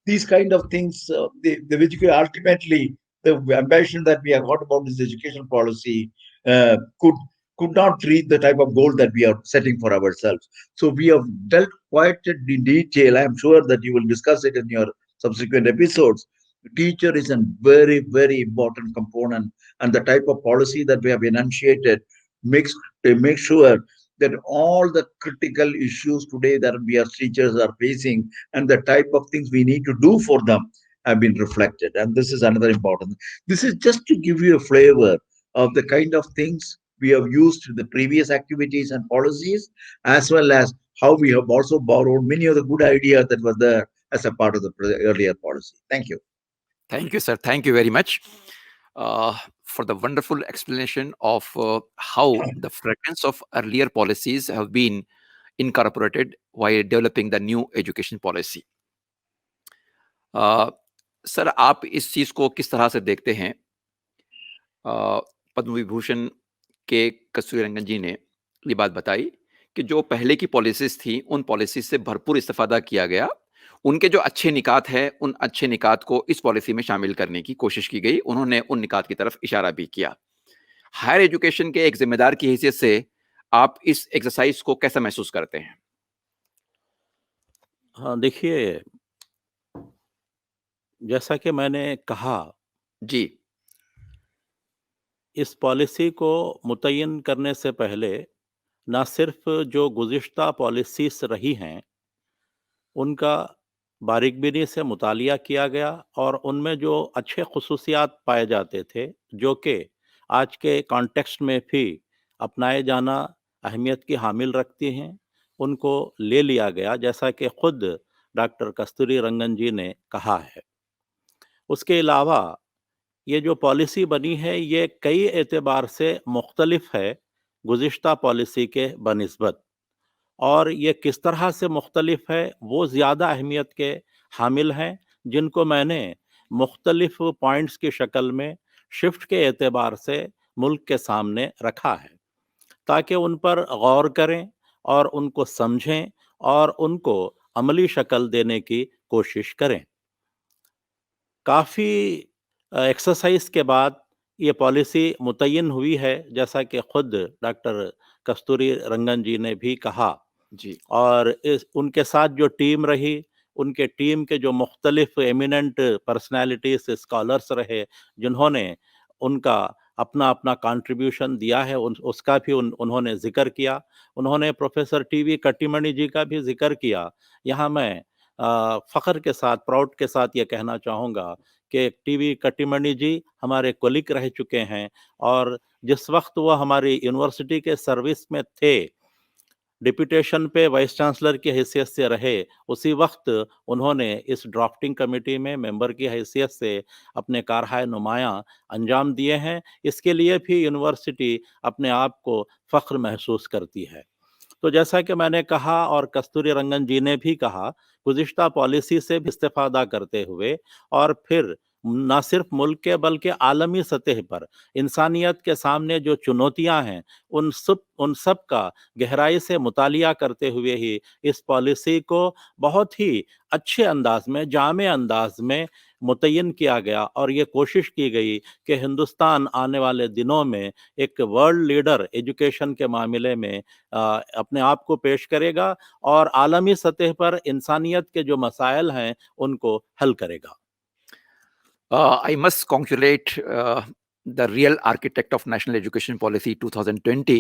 these kind of things, ultimately, the ambition that we have got about this education policy could not reach the type of goal that we are setting for ourselves. So we have dealt quite in detail. I'm sure that you will discuss it in your subsequent episodes. Teacher is a very, very important component, and the type of policy that we have enunciated makes make sure that all the critical issues today that we as teachers are facing and the type of things we need to do for them have been reflected. And this is another important. This is just to give you a flavor of the kind of things we have used in the previous activities and policies, as well as how we have also borrowed many of the good ideas that were there as a part of the earlier policy. Thank you. Thank you, sir. Thank you very much for the wonderful explanation of how the fragments of earlier policies have been incorporated while developing the new education policy. Sir, आप इस चीज को किस तरह से देखते हैं? पद्म विभूषण के कस्तूरी रंगन जी ने ये बात बताई कि जो पहले की पॉलिसीज थी, उन पॉलिसीज से भरपूर इस्तेफादा किया गया। उनके जो अच्छे निकात हैं, उन अच्छे निकात को इस पॉलिसी में शामिल करने की कोशिश की गई। उन्होंने उन निकात की तरफ इशारा भी किया। हायर एजुकेशन के एक जिम्मेदार की हैसियत से आप इस एक्सरसाइज को कैसा महसूस करते हैं? हाँ, देखिए, जैसा कि मैंने कहा, जी, इस पॉलिसी को मुतय्यन करने से पहले ना सिर्फ जो गुज़िश्ता पॉलिसीज़ रही हैं, उनका बारीकबीनी से मुतालिया किया गया और उनमें जो अच्छे ख़ुसूसियात पाए जाते थे, जो कि आज के कॉन्टेक्स्ट में भी अपनाए जाना अहमियत की हामिल रखती हैं, उनको ले लिया गया, जैसा कि ख़ुद डॉक्टर कस्तूरी रंगन जी ने कहा है। उसके अलावा ये जो पॉलिसी बनी है, ये कई एतबार से मुख्तलिफ है गुज़िश्ता पॉलिसी के बनिस्बत, और ये किस तरह से मुख्तलिफ है, वो ज़्यादा अहमियत के हामिल हैं, जिनको मैंने मुख्तलिफ पॉइंट्स की शक्ल में शिफ्ट के एतबार से मुल्क के सामने रखा है, ताकि उन पर गौर करें اور ان کو سمجھیں اور ان کو عملی شکل دینے کی کوشش کریں. کافی ایکسرسائز کے بعد یہ پالیسی متعین ہوئی ہے، جیسا کہ خود ڈاکٹر کستوری رنگن جی نے بھی کہا. جی اور ان کے ساتھ جو ٹیم رہی، ان کے ٹیم کے جو مختلف ایمیننٹ پرسنالٹیز اسکالرس رہے، جنہوں نے ان کا اپنا اپنا کنٹریبیوشن دیا ہے، اس کا بھی انہوں نے ذکر کیا. انہوں نے پروفیسر ٹی وی کٹیمنی جی کا بھی ذکر کیا. یہاں میں فخر کے ساتھ، پراؤڈ کے ساتھ یہ کہنا چاہوں گا کہ ٹی وی کٹیمنی جی ہمارے کولیگ رہ چکے ہیں، اور جس وقت وہ ہماری یونیورسٹی کے سروس میں تھے، ڈپٹیشن پہ وائس چانسلر کی حیثیت سے رہے، اسی وقت انہوں نے اس ڈرافٹنگ کمیٹی میں ممبر کی حیثیت سے اپنے کارہائے نمایاں انجام دیے ہیں. اس کے لیے بھی یونیورسٹی اپنے آپ کو فخر محسوس کرتی ہے. تو جیسا کہ میں نے کہا اور کستوری رنگن جی نے بھی کہا، گزشتہ پالیسی سے بھی استفادہ کرتے ہوئے اور پھر نہ صرف ملک کے بلکہ عالمی سطح پر انسانیت کے سامنے جو چنوتیاں ہیں، ان سب کا گہرائی سے مطالعہ کرتے ہوئے ہی اس پالیسی کو بہت ہی اچھے انداز میں، جامع انداز میں متعین کیا گیا، اور یہ کوشش کی گئی کہ ہندوستان آنے والے دنوں میں ایک ورلڈ لیڈر ایجوکیشن کے معاملے میں اپنے آپ کو پیش کرے گا اور عالمی سطح پر انسانیت کے جو مسائل ہیں ان کو حل کرے گا. I must congratulate the real architect of National Education Policy 2020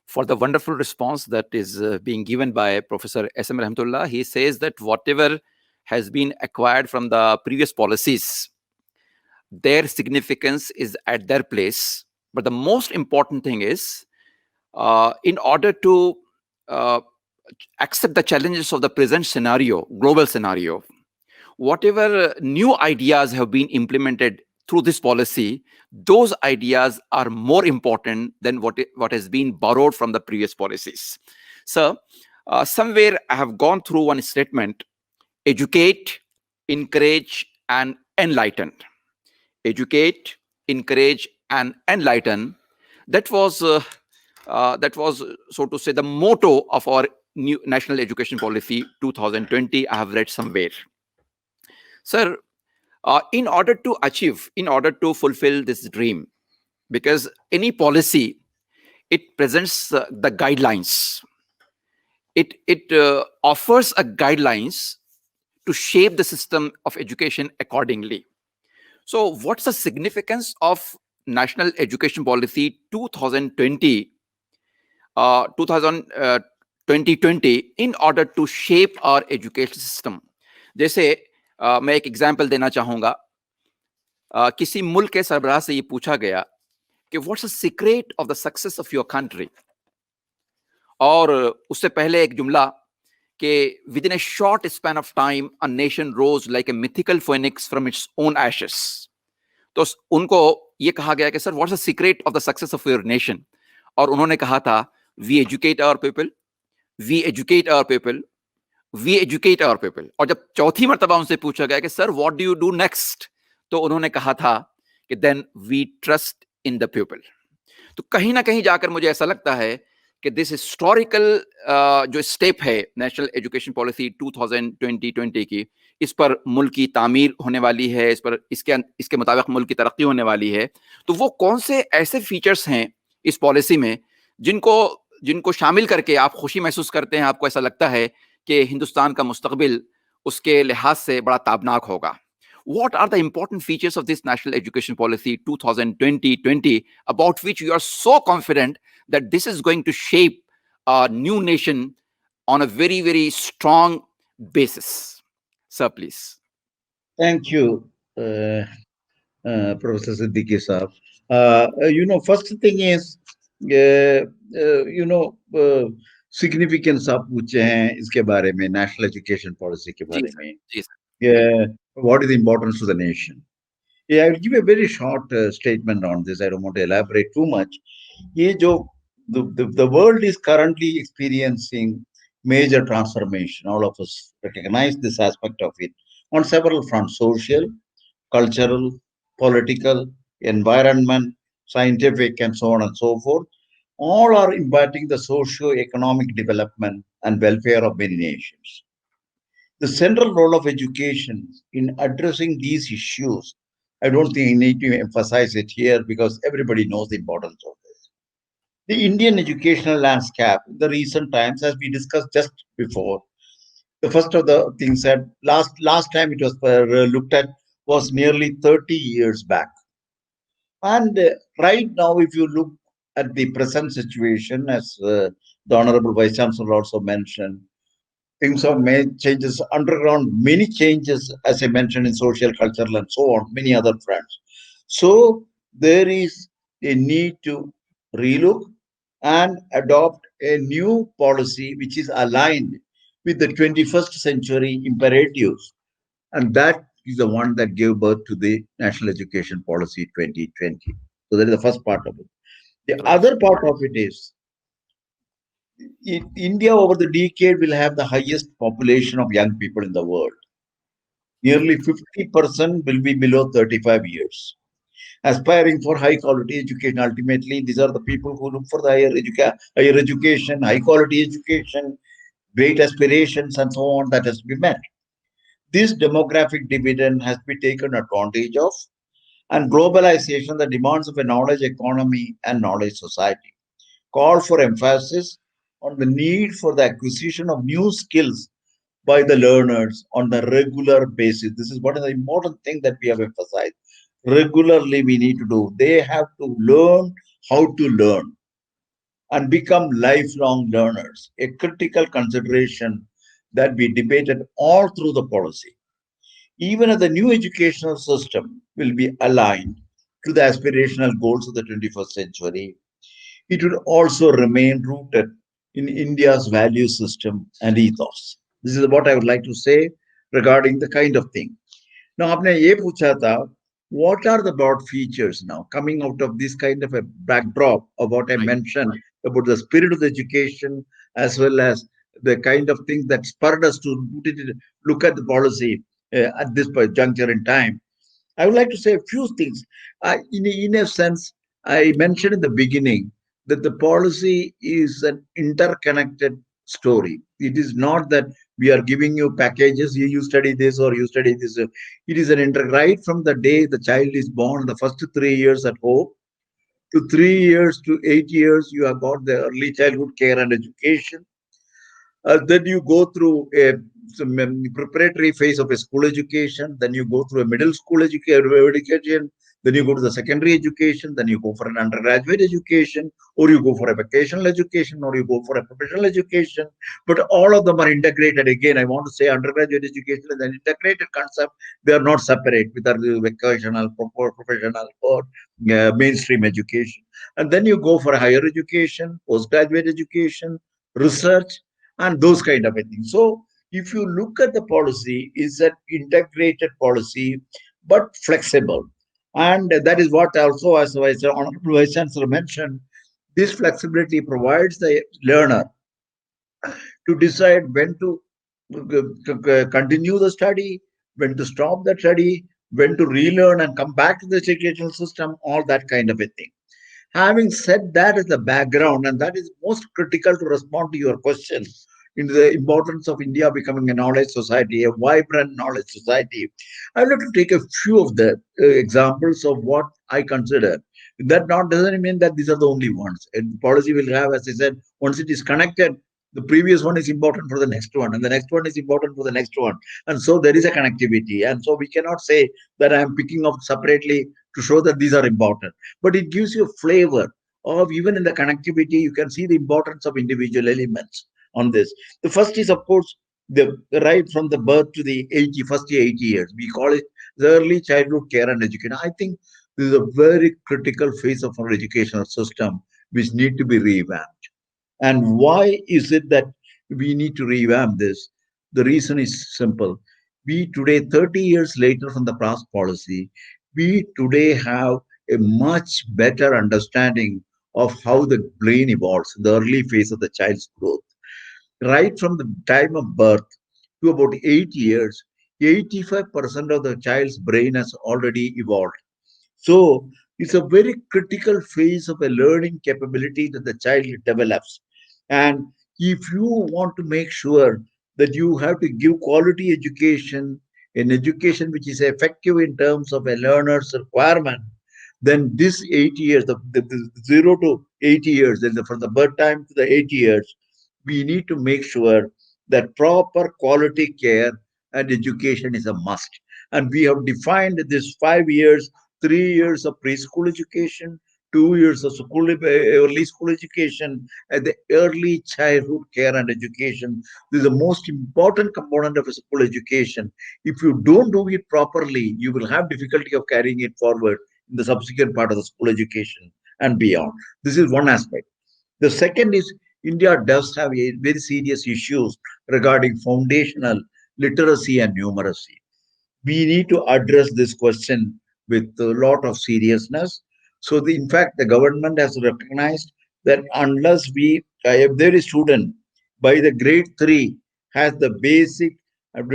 for the wonderful response that is being given by Professor S.M. Rahmatullah. He says that whatever has been acquired from the previous policies, their significance is at their place. But the most important thing is, in order to accept the challenges of the present scenario, global scenario, whatever new ideas have been implemented through this policy, those ideas are more important than what has been borrowed from the previous policies. So, somewhere I have gone through one statement: educate, encourage, and enlighten. Educate, encourage, and enlighten. That was, so to say, the motto of our new National Education Policy 2020. I have read somewhere. Sir, in order to fulfill this dream, because any policy, it presents the guidelines. It offers a guidelines to shape the system of education accordingly. So what's the significance of National Education Policy 2020 in order to shape our education system? جیسے میں ایک example دینا چاہوں گا. کسی ملک کے سربراہ سے یہ پوچھا گیا کہ what's the secret of the success of your country, اور اس سے پہلے ایک جملہ کہ with in a short span of time a nation rose like a mythical phoenix from its own ashes. تو ان کو یہ کہا گیا کہ sir what's the secret of the success of your nation, اور انہوں نے کہا تھا we educate our people, we educate our people, we educate our people. اور جب چوتھی مرتبہ ان سے پوچھا گیا کہ sir what do you do next, تو انہوں نے کہا تھا کہ دین we trust in the people. تو کہیں نہ کہیں جا کر مجھے ایسا لگتا ہے کہ دس ہسٹوریکل جو اسٹیپ ہے نیشنل ایجوکیشن پالیسی 2020 کی، اس پر ملک کی تعمیر ہونے والی ہے، اس کے مطابق ملک کی ترقی ہونے والی ہے. تو وہ کون سے ایسے فیچرز ہیں اس پالیسی میں جن کو شامل کر کے آپ خوشی محسوس کرتے ہیں، آپ کو ایسا لگتا ہے کہ ہندوستان کا مستقبل اس کے لحاظ سے بڑا تابناک ہوگا؟ What are the important features of this National Education Policy 2020 about which you are so confident that this is going to shape a new nation on a very, very strong basis? Sir, please. Thank you, Professor Siddiqui Saab. First thing is, significance آپ پوچھے ہیں اس کے بارے میں، national education policy کے بارے میں. جی سر. What is the importance to the nation? Yeah, I will give a very short statement on this. I don't want to elaborate too much. The world is currently experiencing major transformation. All of us recognize this aspect of it on several fronts: social, cultural, political, environment, scientific, and so on and so forth. all are impacting the socio-economic development and welfare of many nations. The central role of education in addressing these issues, I don't think I need to emphasize it here because everybody knows the importance of this. The Indian educational landscape in the recent times, as we discussed just before, the first of the things that last time it was looked at was nearly 30 years back. And right now, if you look at the present situation, as the Honorable Vice Chancellor also mentioned, things have made changes underground, many changes, as I mentioned, in social, cultural, and so on, many other fronts. So there is a need to relook and adopt a new policy which is aligned with the 21st century imperatives. And that is the one that gave birth to the National Education Policy 2020. So that is the first part of it. The Right. other part of it is India over the decade will have the highest population of young people in the world. Nearly 50% will be below 35 years. Aspiring for high quality education, ultimately, these are the people who look for the higher education, high quality education, great aspirations, and so on that has to be met. This demographic dividend has been taken advantage of, and globalization, the demands of a knowledge economy and knowledge society, call for emphasis on the need for the acquisition of new skills by the learners on the regular basis. This is one of the important things that we have emphasized. Regularly, we need to do. They have to learn how to learn and become lifelong learners, a critical consideration that we debated all through the policy. Even as the new educational system will be aligned to the aspirational goals of the 21st century, it would also remain rooted in India's value system and ethos. This is what I would like to say regarding the kind of thing. Now, आपने ये पूछा था, what are the broad features now coming out of this kind of a backdrop of what I Right. mentioned about the spirit of the education as well as the kind of things that spurred us to look at the policy at this juncture in time. I would like to say a few things. In a sense, I mentioned in the beginning that the policy is an interconnected story. It is not that we are giving you packages, you study this or you study this. It is an right from the day the child is born, the first 3 years at home, to 3 years to 8 years, you have got the early childhood care and education. Then you go through a preparatory phase of a school education. Then you go through a middle school education. Then you go to the secondary education. Then you go for an undergraduate education, or you go for a vocational education, or you go for a professional education. But all of them are integrated. Again, I want to say undergraduate education is an integrated concept. They are not separate, whether vocational, professional, or mainstream education. And then you go for higher education, postgraduate education, research, and those kind of a thing. So if you look at the policy, it's an integrated policy, but flexible. And that is what also, as the Honorable Vice Chancellor mentioned, this flexibility provides the learner to decide when to continue the study, when to stop the study, when to relearn and come back to the educational system, all that kind of a thing. Having said that as the background, and that is most critical to respond to your question in the importance of India becoming a knowledge society, a vibrant knowledge society, I would like to take a few of the examples of what I consider. That not doesn't mean that these are the only ones. And policy will have, as I said, once it is connected, the previous one is important for the next one, and the next one is important for the next one. And so there is a connectivity. And so we cannot say that I am picking up separately to show that these are important. But it gives you a flavor of, even in the connectivity, you can see the importance of individual elements on this. The first is, of course, the right from the birth to the first 80 years. We call it the early childhood care and education. I think this is a very critical phase of our educational system which need to be revamped. And why is it that we need to revamp this? The reason is simple. We today, 30 years later from the past policy, we today have a much better understanding of how the brain evolves in the early phase of the child's growth. Right from the time of birth to about 8 years, 85% of the child's brain has already evolved. So It's a very critical phase of a learning capability that the child develops. And if you want to make sure that you have to give quality education, an education which is effective in terms of a learner's requirement, then this 8 years, the 0 to 8 years, then from the birth time to the 8 years, we need to make sure that proper quality care and education is a must. And we have defined this 5 years, 3 years of preschool education, 2 years of early school education, and the early childhood care and education. This is the most important component of a school education. If you don't do it properly, you will have difficulty of carrying it forward in the subsequent part of the school education and beyond. This is one aspect. The second is India does have a very serious issues regarding foundational literacy and numeracy. We need to address this question with a lot of seriousness. So, in fact, the government has recognized that unless every student by the grade 3 has the basic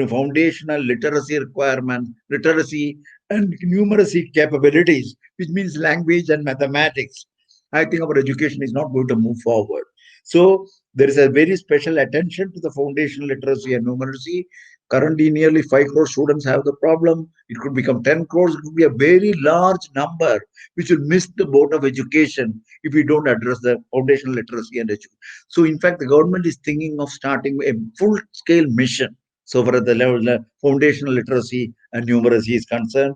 foundational literacy requirement, literacy and numeracy capabilities, which means language and mathematics, I think our education is not going to move forward. So, there is a very special attention to the foundational literacy and numeracy. Currently, nearly 5 crore students have the problem. It could become 10 crores. It could be a very large number which will miss the boat of education if we don't address the foundational literacy and education. So, in fact, the government is thinking of starting a full scale mission. So, far as the level of foundational literacy and numeracy is concerned,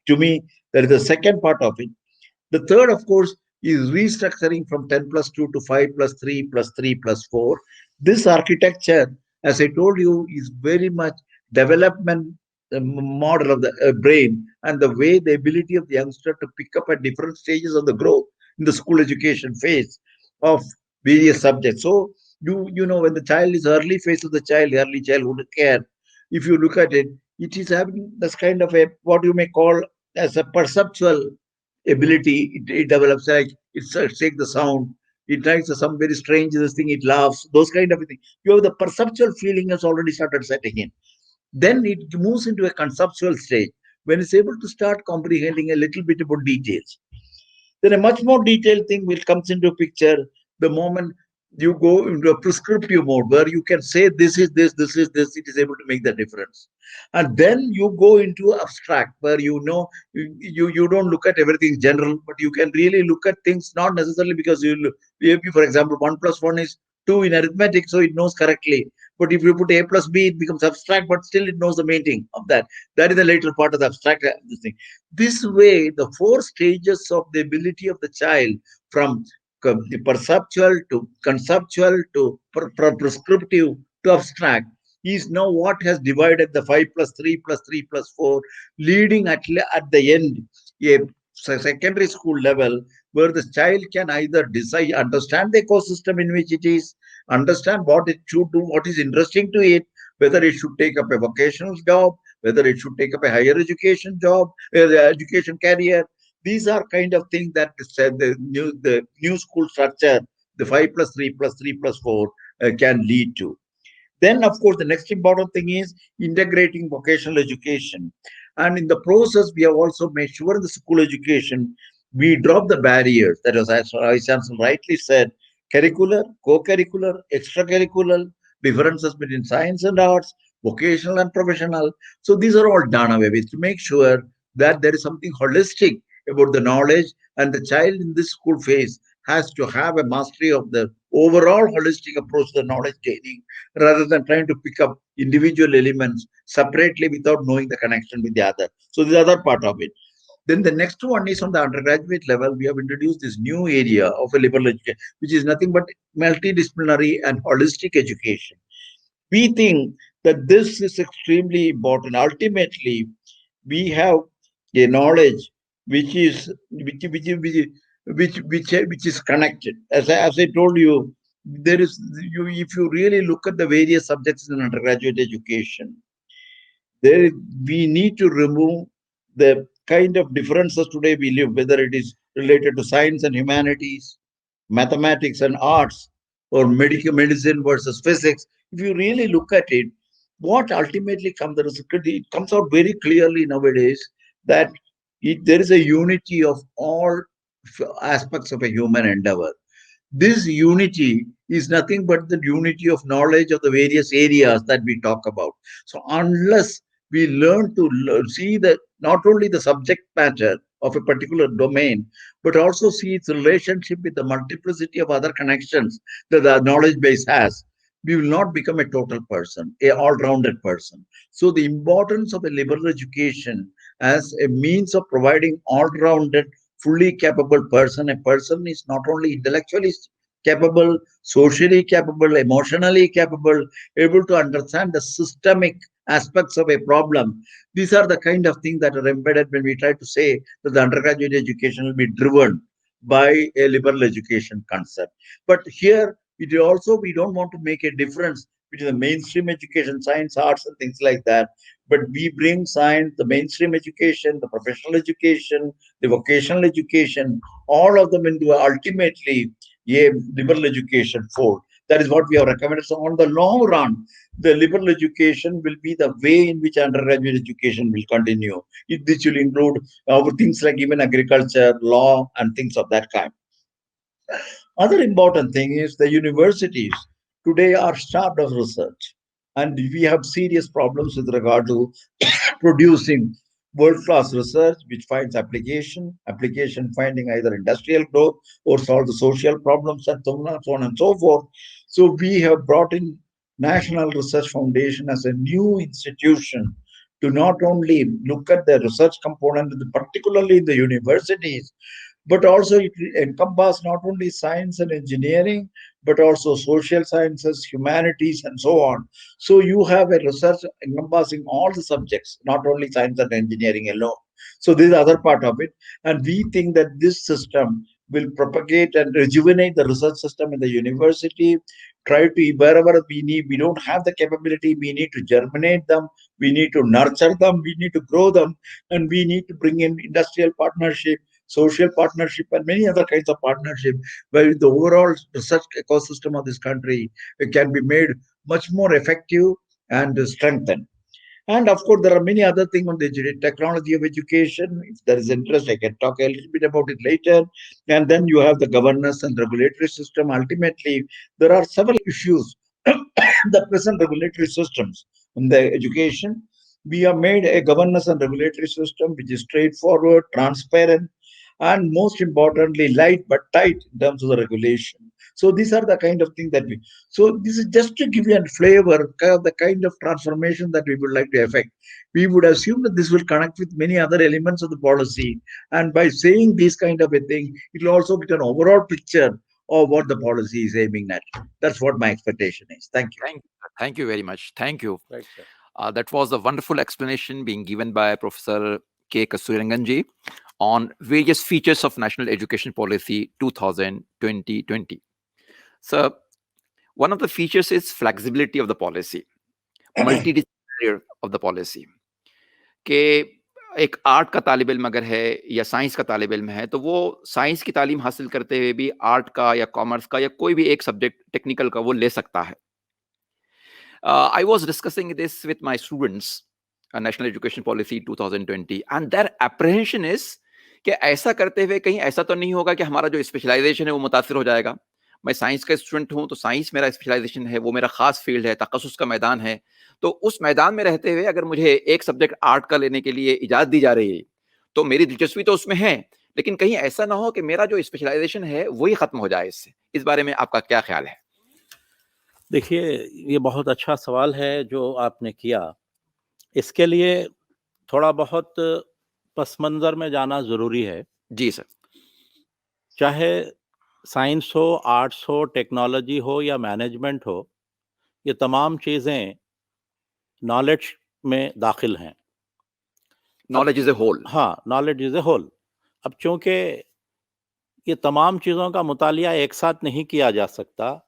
to me, there is the second part of it. The third, of course, is restructuring from 10 plus 2 to 5 plus 3 plus 3 plus 4. This architecture, as I told you, is very much development model of the brain and the way the ability of the youngster to pick up at different stages of the growth in the school education phase of various subjects. So you know when the child is early phase of the child, early childhood care, if you look at it, it is having this kind of a what you may call as a perceptual ability. It develops like it takes the sound, it tries some very strange this thing, it laughs, those kind of thing. You have the perceptual feeling has already started setting in. Then it moves into a conceptual stage when it's able to start comprehending a little bit about details. Then a much more detailed thing will comes into picture the moment you go into a prescriptive mode where you can say this is this, this is this, it is able to make the difference. And then you go into abstract where you don't look at everything general, but you can really look at things not necessarily because maybe for example 1 plus 1 is 2 in arithmetic, so it knows correctly. But if you put a plus b, it becomes abstract, but still it knows the meaning of that. That is the later part of the abstract this thing. This way, the 4 stages of the ability of the child from the perceptual to conceptual to prescriptive to abstract is now what has divided the 5 plus 3 plus 3 plus 4, leading at the end a secondary school level where the child can either decide, understand the ecosystem in which it is, understand what it should do, what is interesting to it, whether it should take up a vocational job, whether it should take up a higher education job, education career. These are kind of things that the new school structure, the 5 plus 3 plus 3 plus 4 can lead to. Then, of course, the next important thing is integrating vocational education. And in the process, we have also made sure in the school education, we drop the barriers. That was, as Vice Chancellor rightly said, curricular, co-curricular, extracurricular, differences between science and arts, vocational and professional. So these are all done away with to make sure that there is something holistic about the knowledge, and the child in this school phase has to have a mastery of the overall holistic approach to the knowledge gaining rather than trying to pick up individual elements separately without knowing the connection with the other. So the other part of it. Then the next one is on the undergraduate level. We have introduced this new area of a liberal education, which is nothing but multidisciplinary and holistic education. We think that this is extremely important. Ultimately, we have a knowledge which is which is connected. As I told you, there is you if you really look at the various subjects in undergraduate education, there we need to remove the kind of differences today we live, whether it is related to science and humanities, mathematics and arts, or medical medicine versus physics. If you really look at it, what ultimately comes, it comes out very clearly nowadays that there is a unity of all aspects of a human endeavor. This unity is nothing but the unity of knowledge of the various areas that we talk about. So unless we learn to see that not only the subject matter of a particular domain, but also see its relationship with the multiplicity of other connections that the knowledge base has, we will not become a total person, a all-rounded person. So the importance of a liberal education as a means of providing all-rounded, fully capable person. A person is not only intellectually capable, socially capable, emotionally capable, able to understand the systemic aspects of a problem. These are the kind of things that are embedded when we try to say that the undergraduate education will be driven by a liberal education concept. But here, it also, we don't want to make a difference between the mainstream education, science, arts, and things like that. But we bring science, the mainstream education, the professional education, the vocational education, all of them into ultimately a liberal education fold. That is what we have recommended. So on the long run, the liberal education will be the way in which undergraduate education will continue. This will include things like even agriculture, law, and things of that kind. Other important thing is the universities today are starved of research, and we have serious problems with regard to producing world-class research which finds application finding either industrial growth or solve the social problems and so on and so forth. So we have brought in National Research Foundation as a new institution to not only look at the research component, particularly in the universities, but also it will encompass not only science and engineering, but also social sciences, humanities, and so on. So you have a research encompassing all the subjects, not only science and engineering alone. So this is the other part of it. And we think that this system will propagate and rejuvenate the research system in the university. Try to, wherever we need, we don't have the capability, we need to germinate them, we need to nurture them, we need to grow them, and we need to bring in industrial partnership, social partnership, and many other kinds of partnership, where the overall research ecosystem of this country can be made much more effective and strengthened. And of course, there are many other things on the technology of education. If there is interest, I can talk a little bit about it later. And then you have the governance and regulatory system. Ultimately, there are several issues the present regulatory systems in the education. We have made a governance and regulatory system which is straightforward, transparent, and most importantly, light but tight in terms of the regulation. So these are the kind of things that we. So this is just to give you a flavor of the kind of transformation that we would like to effect. We would assume that this will connect with many other elements of the policy, and by saying this kind of a thing, it will also get an overall picture of what the policy is aiming at. That's what my expectation is. Thank you. Thank you very much. Thank you. Right, sir. That was a wonderful explanation being given by Professor K. Kasturiranganji on various features of National Education Policy 2020. So, one of the features is flexibility of the policy, multidisciplinary of the policy. कि एक art का तालिब इल्म अगर है या science का तालिब इल्म है तो वो साइंस की तालीम हासिल करते हुए भी आर्ट का या कॉमर्स का या कोई भी एक सब्जेक्ट टेक्निकल का वो ले सकता है. I was discussing this with my students, National Education Policy 2020, and their apprehension is कि ऐसा करते हुए कहीं ऐसा तो नहीं होगा कि हमारा जो स्पेशलाइजेशन है वो मुतासिर हो जाएगा. मैं साइंस का स्टूडेंट हूँ तो साइंस मेरा स्पेशलाइजेशन है, वो मेरा खास फील्ड है, तखस्सुस का मैदान है. तो उस मैदान में रहते हुए अगर मुझे एक सब्जेक्ट आर्ट का लेने के लिए इजाज़त दी जा रही है तो मेरी दिलचस्पी तो उसमें है, लेकिन कहीं ऐसा ना हो कि मेरा जो स्पेशलाइजेशन है वही खत्म हो जाए इससे. इस बारे में आपका क्या ख्याल है? देखिए, ये बहुत अच्छा सवाल है जो आपने किया. इसके लिए थोड़ा बहुत पस मंज़र में जाना ज़रूरी है. जी सर. चाहे साइंस हो, आर्ट्स हो, टेक्नोलॉजी हो या मैनेजमेंट हो, ये तमाम चीज़ें नॉलेज में दाखिल हैं. Knowledge is a whole. हाँ, नॉलेज इज़ ए होल. अब चूँकि ये तमाम चीज़ों का मुतालिया एक साथ नहीं किया जा सकता,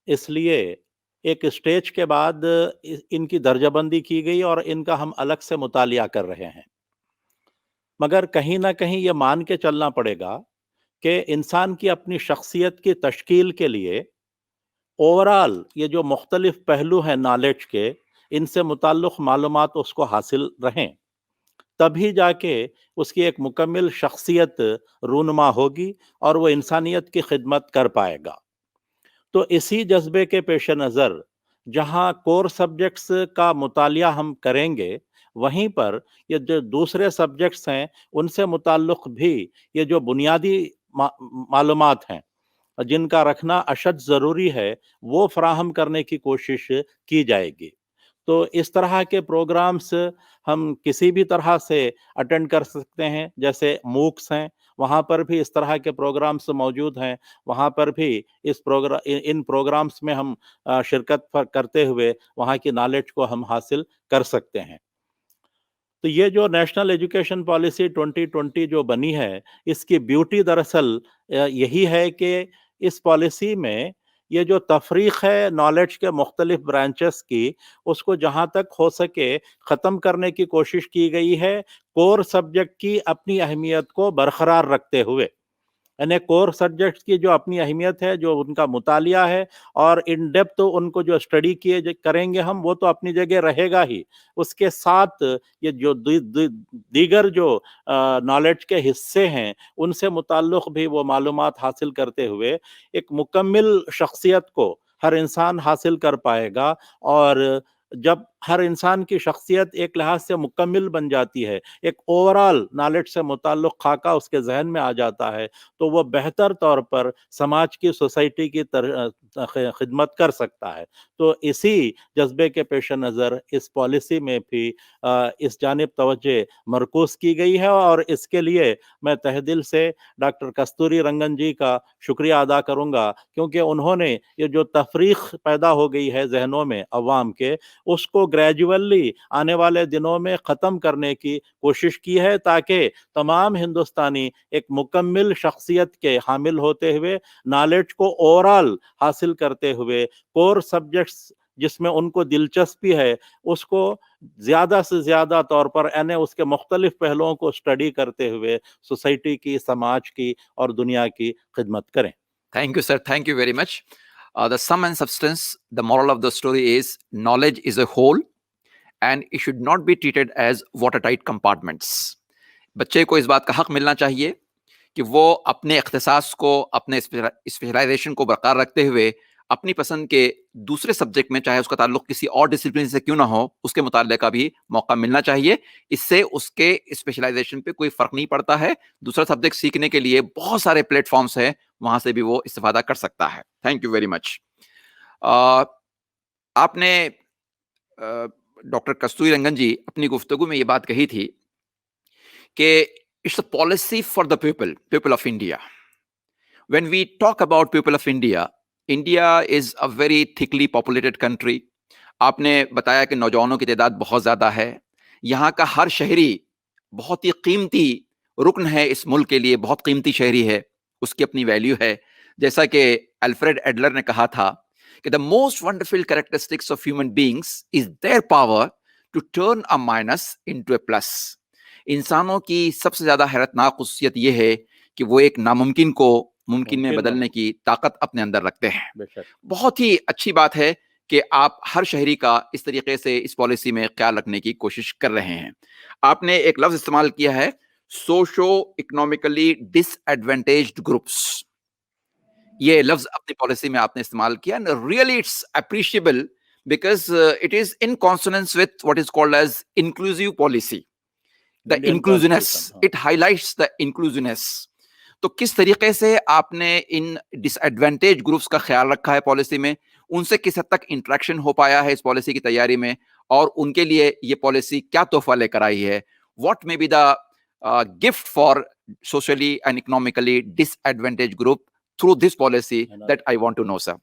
इसलिए एक स्टेज के बाद इनकी दर्जाबंदी की गई और इनका हम अलग से मुतालिया कर रहे हैं. मगर कहीं ना कहीं ये मान के चलना पड़ेगा कि इंसान की अपनी शख्सियत की तश्कील के लिए ओवरऑल ये जो मुख्तलिफ पहलू हैं नॉलेज के, इनसे मुताल्लिक़ मालूमात उसको हासिल रहें. تبھی جا کے اس کی ایک مکمل شخصیت رونما ہوگی اور وہ انسانیت کی خدمت کر پائے گا. تو اسی جذبے کے پیش نظر جہاں کور سبجیکٹس کا مطالعہ ہم کریں گے، وہیں پر یہ جو دوسرے سبجیکٹس ہیں ان سے متعلق بھی یہ جو بنیادی معلومات ہیں جن کا رکھنا اشد ضروری ہے، وہ فراہم کرنے کی کوشش کی جائے گی. تو اس طرح کے پروگرامز ہم کسی بھی طرح سے اٹینڈ کر سکتے ہیں، جیسے موکس ہیں، وہاں پر بھی اس طرح کے پروگرامز موجود ہیں. وہاں پر بھی ان پروگرامز میں ہم شرکت کرتے ہوئے وہاں کی نالج کو ہم حاصل کر سکتے ہیں. تو یہ جو نیشنل ایجوکیشن پالیسی 2020 جو بنی ہے، اس کی بیوٹی دراصل یہی ہے کہ اس پالیسی میں یہ جو تفریق ہے نالج کے مختلف برانچز کی، اس کو جہاں تک ہو سکے ختم کرنے کی کوشش کی گئی ہے، کور سبجیکٹ کی اپنی اہمیت کو برقرار رکھتے ہوئے. یعنی کور سبجیکٹس کی جو اپنی اہمیت ہے، جو ان کا مطالعہ ہے اور ان ڈیپتھ ان کو جو اسٹڈی کریں گے ہم، وہ تو اپنی جگہ رہے گا ہی. اس کے ساتھ یہ جو دیگر جو نالج کے حصے ہیں ان سے متعلق بھی وہ معلومات حاصل کرتے ہوئے ایک مکمل شخصیت کو ہر انسان حاصل کر پائے گا. اور جب ہر انسان کی شخصیت ایک لحاظ سے مکمل بن جاتی ہے، ایک اوورال نالج سے متعلق خاکہ اس کے ذہن میں آ جاتا ہے، تو وہ بہتر طور پر سماج کی، سوسائٹی کی خدمت کر سکتا ہے. تو اسی جذبے کے پیش نظر اس پالیسی میں بھی اس جانب توجہ مرکوز کی گئی ہے، اور اس کے لیے میں تہ دل سے ڈاکٹر کستوری رنگن جی کا شکریہ ادا کروں گا، کیونکہ انہوں نے یہ جو تفریق پیدا ہو گئی ہے ذہنوں میں عوام کے، اس کو گریجولی آنے والے دنوں میں ختم کرنے کی کوشش کی ہے، تاکہ تمام ہندوستانی ایک مکمل شخصیت کے حامل ہوتے ہوئے نالج کو اوورال حاصل کرتے ہوئے کور سبجیکٹس جس میں ان کو دلچسپی ہے اس کو زیادہ سے زیادہ طور پر یعنی اس کے مختلف پہلوؤں کو اسٹڈی کرتے ہوئے سوسائٹی کی، سماج کی اور دنیا کی خدمت کریں. Thank you, sir. Thank you very much. The sum and substance, the moral of the story is knowledge is a whole and it should not be treated as watertight compartments. بچے کو اس بات کا حق ملنا چاہیے کہ وہ اپنے اختصاص کو، اپنے اسپیشلائزیشن کو برقرار رکھتے ہوئے اپنی پسند کے دوسرے سبجیکٹ میں، چاہے اس کا تعلق کسی اور ڈسپلن سے کیوں نہ ہو، اس کے مطالعے کا بھی موقع ملنا چاہیے. اس سے اس کے اسپیشلائزیشن پہ کوئی فرق نہیں پڑتا ہے. دوسرا سبجیکٹ سیکھنے کے لیے بہت سارے پلیٹ فارمس ہیں، وہاں سے بھی وہ استفادہ کر سکتا ہے. Thank you very much. آپ نے ڈاکٹر کستوری رنگن جی اپنی گفتگو میں یہ بات کہی تھی کہ it's a policy for the people of India. When we talk about people of India, India is a very thickly populated country. آپ نے بتایا کہ نوجوانوں کی تعداد بہت زیادہ ہے. یہاں کا ہر شہری بہت ہی قیمتی رکن ہے اس ملک کے لیے، بہت قیمتی شہری ہے، اس کی اپنی ویلیو ہے. جیسا کہ الفریڈ ایڈلر نے کہا تھا کہ the most wonderful characteristics of human beings is their power to turn a minus into a plus. انسانوں کی سب سے زیادہ حیرتناک خصوصیت یہ ہے کہ وہ ایک ناممکن کو ممکن میں بدلنے کی طاقت اپنے اندر رکھتے ہیں. بہت ہی اچھی بات ہے کہ آپ ہر شہری کا اس طریقے سے اس پالیسی میں خیال رکھنے کی کوشش کر رہے ہیں. آپ نے ایک لفظ استعمال کیا ہے، socio economically disadvantaged groups. یہ لفظ اپنی پالیسی میں آپ نے استعمال کیا. Really it's appreciable because it is in consonance with what is called as inclusive policy. The inclusiveness, it highlights the inclusiveness. تو کس طریقے سے آپ نے ان ڈس ایڈوانٹیج گروپس کا خیال رکھا ہے پالیسی میں، ان سے کس حد تک انٹریکشن ہو پایا ہے اس پالیسی کی تیاری میں، اور ان کے لیے یہ پالیسی کیا تحفہ لے کر آئی ہے؟ What may be the gift for socially and economically disadvantage group through this policy that I want to know, sir.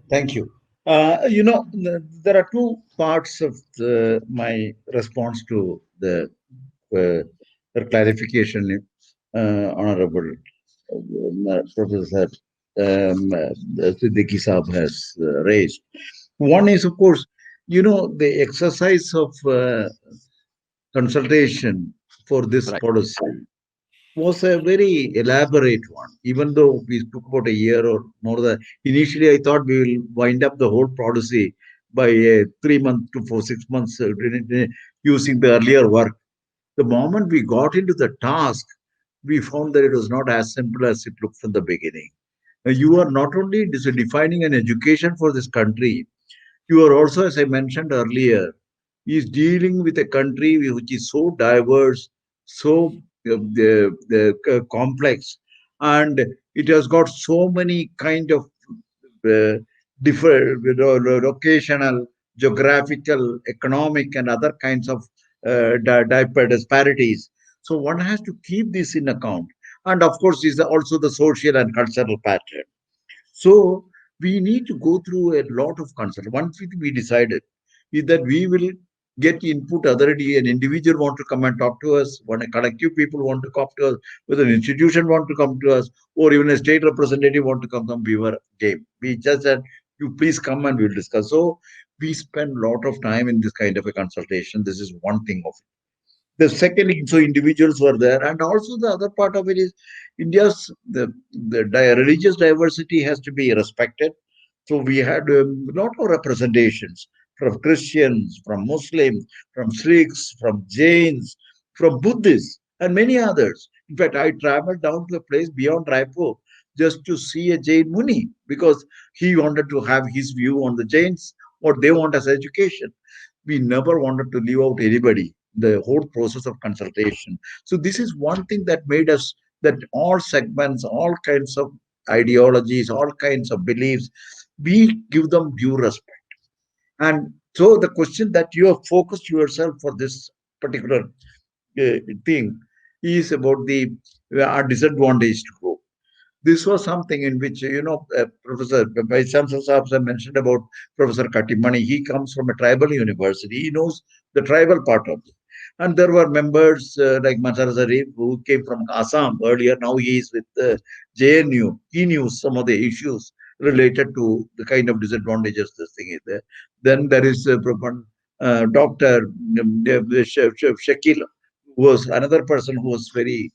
Thank you. There are two parts of my response to the clarification Honorable Professor Siddiqui Saab has raised. One is, of course, the exercise of consultation for this Right. policy was a very elaborate one, even though we took about a year or more than initially. I thought we will wind up the whole policy by 3 months to 6 months using the earlier work. The moment we got into the task, we found that it was not as simple as it looked from the beginning. You are not only defining an education for this country, you are also, as I mentioned earlier, is dealing with a country which is so diverse, so complex, and it has got so many kind of uh, different, locational, geographical, economic, and other kinds of disparities. So one has to keep this in account, and of course, is also the social and cultural pattern. So we need to go through a lot of consult. One thing we decided is that we will get input already. An individual want to come and talk to us, when a collective people want to come to us, whether an institution want to come to us, or even a state representative want to come, we were game. We just said, you please come and we'll discuss. So we spend a lot of time in this kind of a consultation. This is one thing of it. The second, so individuals were there, and also the other part of it is India's religious diversity has to be respected. So we had a lot of representations from Christians, from Muslims, from Sikhs, from Jains, from Buddhists, and many others. In fact, I traveled down to a place beyond Raipur just to see a Jain Muni because he wanted to have his view on the Jains, what they want as education. We never wanted to leave out anybody, the whole process of consultation. So this is one thing that made us, that all segments, all kinds of ideologies, all kinds of beliefs, we give them due respect. And so the question that you have focused yourself for this particular thing is about the disadvantaged group. This was something in which, Professor Vice Chancellor Saab mentioned about Professor Katimani. He comes from a tribal university. He knows the tribal part of it. And there were members like Mazhar Zarif, who came from Assam earlier. Now he is with JNU. He knew some of the issues related to the kind of disadvantages this thing is there. Then there is Dr. Shakil, who was another person who was very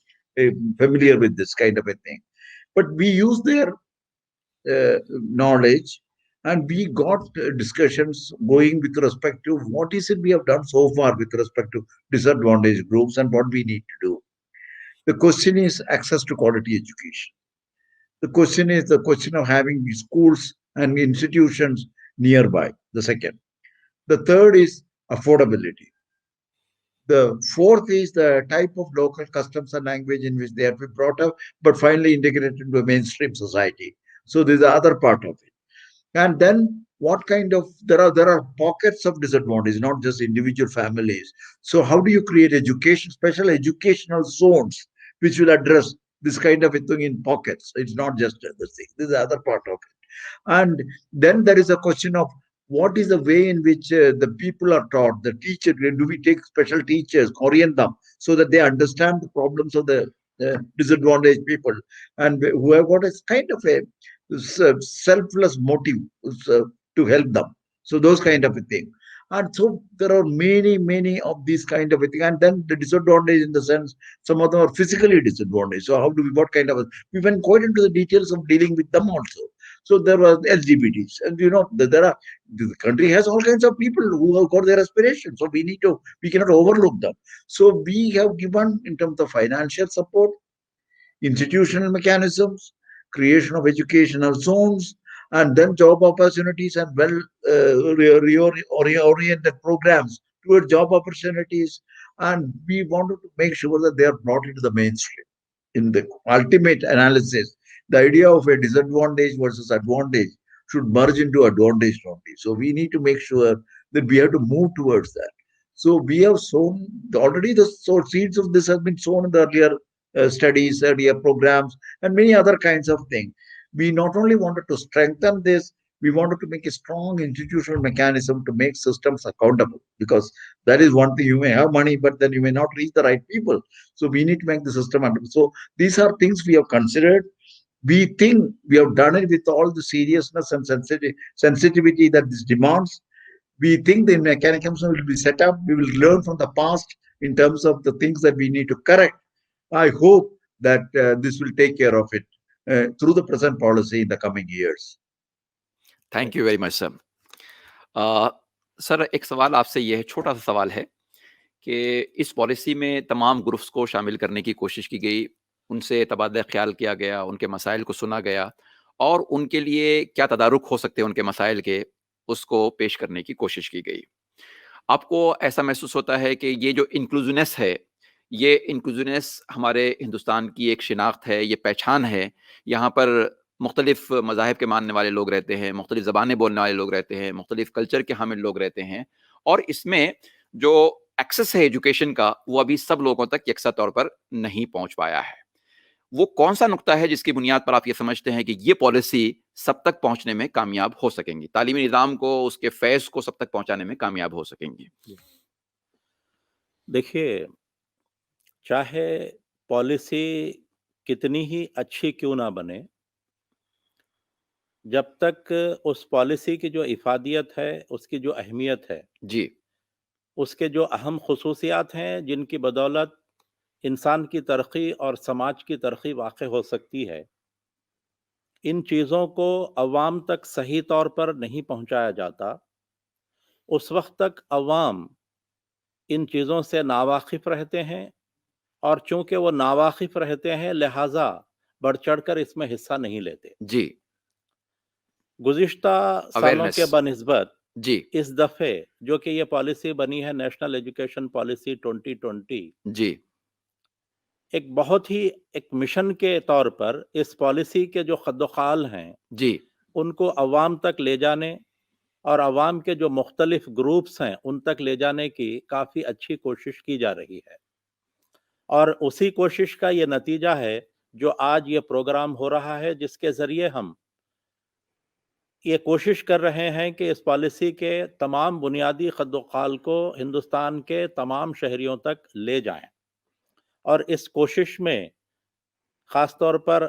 familiar with this kind of a thing. But we use their knowledge, and we got discussions going with respect to what is it we have done so far with respect to disadvantaged groups and what we need to do. The question is access to quality education. The question is the question of having schools and institutions nearby. The second. The third is affordability. The fourth is the type of local customs and language in which they have been brought up, but finally integrated into a mainstream society. So this is the other part of it. And then what kind of, there are pockets of disadvantage, not just individual families. So how do you create education, special educational zones which will address this kind of a thing in pockets? It's not just this thing. This is the other part of it. And then there is a question of what is the way in which the people are taught, the teacher, do we take special teachers, orient them so that they understand the problems of the disadvantaged people, and who have got a kind of a selfless motive to help them. So those kind of a thing. And so there are many of these kind of a thing. And then the disadvantage in the sense, some of them are physically disadvantaged. So how do we, what kind of a, we went quite into the details of dealing with them also. So there were LGBTs, and there are, the country has all kinds of people who have got their aspirations. So we cannot overlook them. So we have given in terms of financial support, institutional mechanisms, creation of educational zones, and then job opportunities and well oriented programs towards job opportunities. And we wanted to make sure that they are brought into the mainstream. In the ultimate analysis, the idea of a disadvantage versus advantage should merge into advantage only. So we need to make sure that we have to move towards that. So we have sown already, the seeds of this have been sown in the earlier studies, earlier programs, and many other kinds of things. We not only wanted to strengthen this, we wanted to make a strong institutional mechanism to make systems accountable, because that is one thing. You may have money, but then you may not reach the right people. So we need to make the system accountable. So these are things we have considered. We think we have done it with all the seriousness and sensitivity that this demands. We think the mechanisms will be set up. We will learn from the past in terms of the things that we need to correct. I hope that this will take care of it through the present policy in the coming years. Thank you very much, sir. سر ایک سوال آپ سے یہ ہے، چھوٹا سا سوال ہے کہ اس پالیسی میں تمام گروپس کو شامل کرنے کی کوشش کی گئی، ان سے تبادلہ خیال کیا گیا، ان کے مسائل کو سنا گیا اور ان کے لیے کیا تدارک ہو سکتے ہیں ان کے مسائل کے، اس کو پیش کرنے کی کوشش کی گئی۔ آپ کو ایسا محسوس ہوتا ہے کہ یہ جو انکلوزونیس ہے، یہ انکلوزونیس ہمارے ہندوستان کی ایک شناخت ہے، یہ پہچان ہے، یہاں پر مختلف مذاہب کے ماننے والے لوگ رہتے ہیں، مختلف زبانیں بولنے والے لوگ رہتے ہیں، مختلف کلچر کے حامل لوگ رہتے ہیں، اور اس میں جو ایکسس ہے ایجوکیشن کا وہ ابھی سب لوگوں تک یکساں طور پر نہیں پہنچ پایا ہے۔ وہ کون سا نقطہ ہے جس کی بنیاد پر آپ یہ سمجھتے ہیں کہ یہ پالیسی سب تک پہنچنے میں کامیاب ہو سکیں گی، تعلیمی نظام کو، اس کے فیض کو سب تک پہنچانے میں کامیاب ہو سکیں گی؟ دیکھیے، چاہے پالیسی کتنی ہی اچھی کیوں نہ بنے، جب تک اس پالیسی کی جو افادیت ہے، اس کی جو اہمیت ہے، جی اس کے جو اہم خصوصیات ہیں جن کی بدولت انسان کی ترقی اور سماج کی ترقی واقع ہو سکتی ہے، ان چیزوں کو عوام تک صحیح طور پر نہیں پہنچایا جاتا، اس وقت تک عوام ان چیزوں سے ناواقف رہتے ہیں، اور چونکہ وہ ناواقف رہتے ہیں لہٰذا بڑھ چڑھ کر اس میں حصہ نہیں لیتے۔ جی گزشتہ سالوں اویئرنیس، کے بنسبت جی اس دفعے جو کہ یہ پالیسی بنی ہے نیشنل ایجوکیشن پالیسی 2020، جی ایک بہت ہی ایک مشن کے طور پر اس پالیسی کے جو خد و خال ہیں جی ان کو عوام تک لے جانے اور عوام کے جو مختلف گروپس ہیں ان تک لے جانے کی کافی اچھی کوشش کی جا رہی ہے، اور اسی کوشش کا یہ نتیجہ ہے جو آج یہ پروگرام ہو رہا ہے، جس کے ذریعے ہم یہ کوشش کر رہے ہیں کہ اس پالیسی کے تمام بنیادی خد و خال کو ہندوستان کے تمام شہریوں تک لے جائیں، اور اس کوشش میں خاص طور پر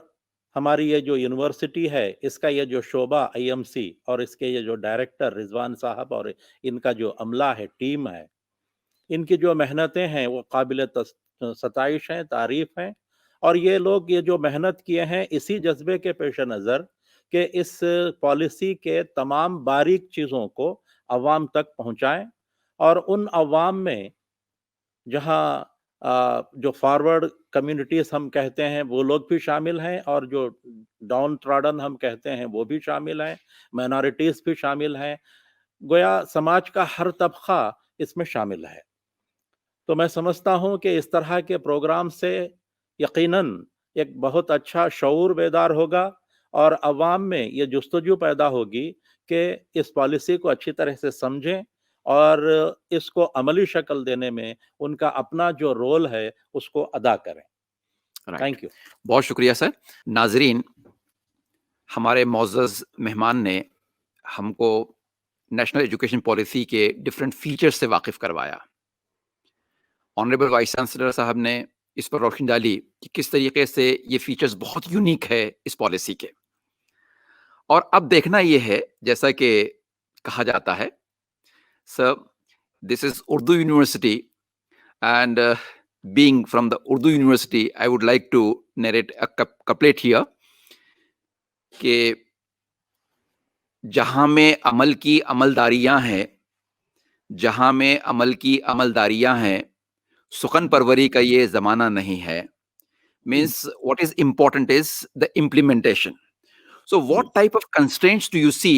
ہماری یہ جو یونیورسٹی ہے، اس کا یہ جو شعبہ IMC اور اس کے یہ جو ڈائریکٹر رضوان صاحب اور ان کا جو عملہ ہے، ٹیم ہے، ان کی جو محنتیں ہیں وہ قابل ستائش ہیں، تعریف ہیں، اور یہ لوگ یہ جو محنت کیے ہیں اسی جذبے کے پیش نظر کہ اس پالیسی کے تمام باریک چیزوں کو عوام تک پہنچائیں، اور ان عوام میں جہاں جو فارورڈ کمیونٹیز ہم کہتے ہیں وہ لوگ بھی شامل ہیں، اور جو ڈاؤن ٹراڈن ہم کہتے ہیں وہ بھی شامل ہیں، مائنارٹیز بھی شامل ہیں، گویا سماج کا ہر طبقہ اس میں شامل ہے۔ تو میں سمجھتا ہوں کہ اس طرح کے پروگرام سے یقیناً ایک بہت اچھا شعور بیدار ہوگا، اور عوام میں یہ جستجو پیدا ہوگی کہ اس پالیسی کو اچھی طرح سے سمجھیں اور اس کو عملی شکل دینے میں ان کا اپنا جو رول ہے اس کو ادا کریں۔ Thank you. بہت شکریہ سر۔ ناظرین، ہمارے معزز مہمان نے ہم کو نیشنل ایجوکیشن پالیسی کے ڈفرینٹ فیچرز سے واقف کروایا۔ آنریبل وائس چانسلر صاحب نے اس پر روشنی ڈالی کہ کس طریقے سے یہ فیچرز بہت یونیک ہے اس پالیسی کے، اور اب دیکھنا یہ ہے جیسا کہ کہا جاتا ہے، sir this is Urdu university and being from the Urdu University, I would like to narrate a couplet here کہ جہاں میں عمل کی عملداریاں ہیں، جہاں میں عمل کی عملداریاں ہیں، سخن پروری کا یہ زمانہ نہیں ہے. Means what is important is the implementation. So what type of constraints do you see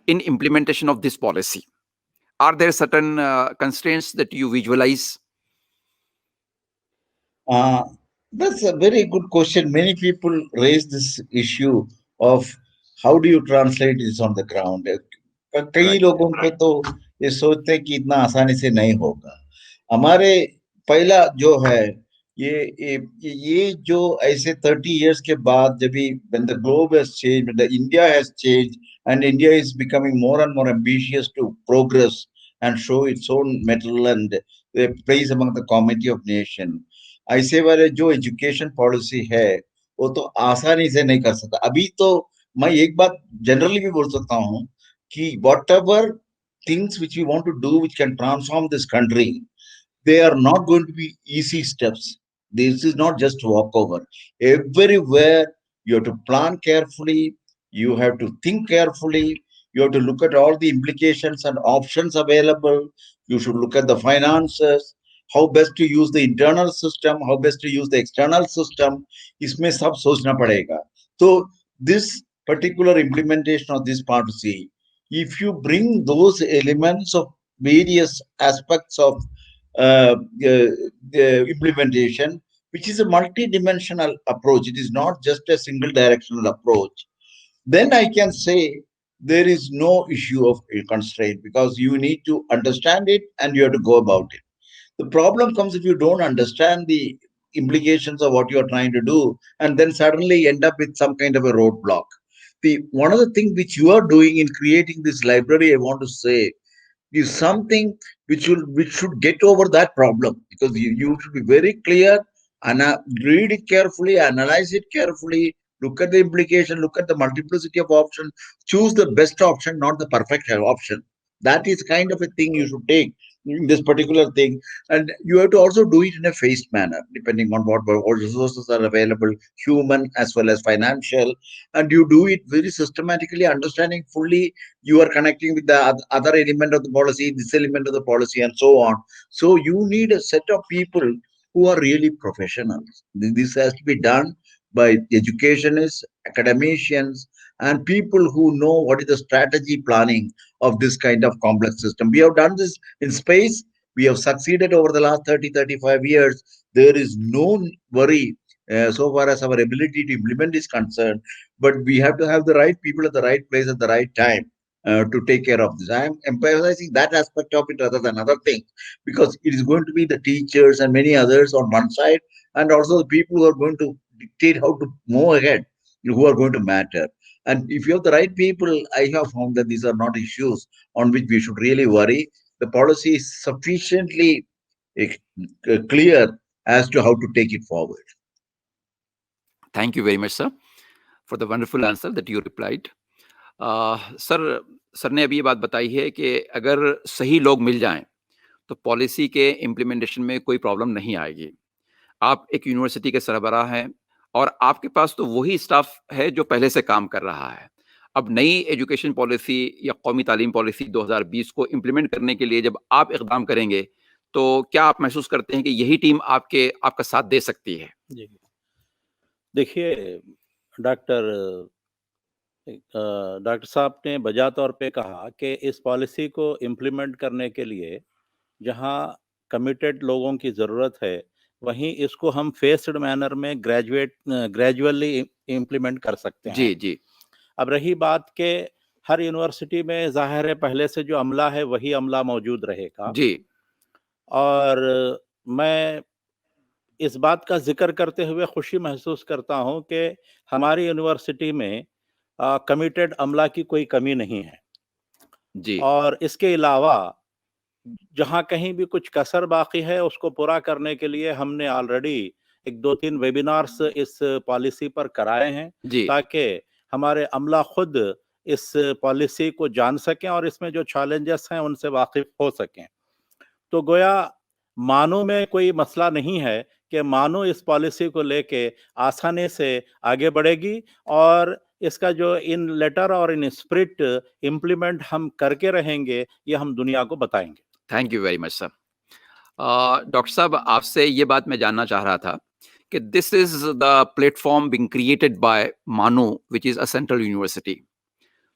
in implementation of this policy? Are there certain constraints that you visualize? That's a very good question. Many people raise this issue of how do you translate this on the ground. کئی لوگوں کو تو یہ سوچتے کہ اتنا آسانی سے نہیں ہوگا. ہمارے پہلا جو ہے یہ جو ایسے 30 years کے بعد جب when the globe has changed, when the India has changed and India is becoming more and more ambitious to progress and show its own mettle and place among the community of nation, ایسے والے جو education policy ہے وہ تو آسانی سے نہیں کر سکتا. ابھی تو میں ایک بات جنرلی بھی بول سکتا ہوں کہ what ever things which we want to do which can transform this country, they are not going to be easy steps. This is not just walkover. Everywhere you have to plan carefully, you have to think carefully, You have to look at all the implications and options available. You should look at the finances, how best to use the internal system, how best to use the external system. इसमें सब सोचना पड़ेगा. So this particular implementation of this policy, if you bring those elements of various aspects of the implementation, which is a multi-dimensional approach, it is not just a single directional approach, then I can say there is no issue of constraint, because you need to understand it and you have to go about it. The problem comes if you don't understand the implications of what you are trying to do and then suddenly end up with some kind of a roadblock. One of the things which you are doing in creating this library, I want to say, is something which should get over that problem, because you should be very clear and read it carefully, analyze it carefully, look at the implication, look at the multiplicity of options, choose the best option, not the perfect option. That is kind of a thing you should take in this particular thing. And you have to also do it in a phased manner, depending on what resources are available, human as well as financial. And you do it very systematically, understanding fully you are connecting with the other element of the policy, this element of the policy, and so on. So you need a set of people who are really professionals. This has to be done by educationists, academicians, and people who know what is the strategy planning of this kind of complex system. We have done this in space. We have succeeded over the last 30, 35 years. There is no worry so far as our ability to implement is concerned, but we have to have the right people at the right place at the right time to take care of this. I am emphasizing that aspect of it rather than other things, because it is going to be the teachers and many others on one side, and also the people who are going to dictate how to move ahead, who are going to matter. And if you have the right people, I have found that these are not issues on which we should really worry. The policy is sufficiently clear as to how to take it forward. Thank you very much, sir, for the wonderful answer that you replied. Sir ने अभी ये बात बताई है कि अगर सही लोग मिल जाएं तो पॉलिसी के इम्प्लीमेंटेशन में कोई प्रॉब्लम नहीं आएगी. आप एक यूनिवर्सिटी के सरबराह हैं और आपके पास तो वही स्टाफ है जो पहले से काम कर रहा है. अब नई एजुकेशन पॉलिसी या कौमी तालीम पॉलिसी 2020 को इम्प्लीमेंट करने के लिए जब आप इक़दाम करेंगे तो क्या आप महसूस करते हैं कि यही टीम आपका साथ दे सकती है? जी, देखिए डॉक्टर साहब ने बजा तौर पे कहा कि इस पॉलिसी को इम्प्लीमेंट करने के लिए जहां कमिटेड लोगों की ज़रूरत है, वहीं इसको हम फेस्ड मैनर में ग्रेजुअली इम्प्लीमेंट कर सकते हैं. जी जी. अब रही बात के हर यूनिवर्सिटी में ज़ाहिर है पहले से जो अमला है वही अमला मौजूद रहेगा. जी. और मैं इस बात का जिक्र करते हुए खुशी महसूस करता हूं कि हमारी यूनिवर्सिटी में कमिटेड अमला की कोई कमी नहीं है. जी. और इसके अलावा जहां कहीं भी कुछ कसर बाकी है उसको पूरा करने के लिए हमने ऑलरेडी 1-2-3 वेबिनार्स इस पॉलिसी पर कराए हैं, ताकि हमारे अमला खुद इस पॉलिसी को जान सकें और इसमें जो चैलेंजेस हैं उनसे वाकिफ हो सकें. तो गोया मानो में कोई मसला नहीं है कि मानो इस पॉलिसी को लेके आसानी से आगे बढ़ेगी और इसका जो इन लेटर और इन स्पिरिट इम्प्लीमेंट हम करके रहेंगे, ये हम दुनिया को बताएंगे. Thank you very much sir. Doctor साहब, आपसे ये बात मैं जानना चाह रहा था कि this is the platform being created by MANUU, which is a central university.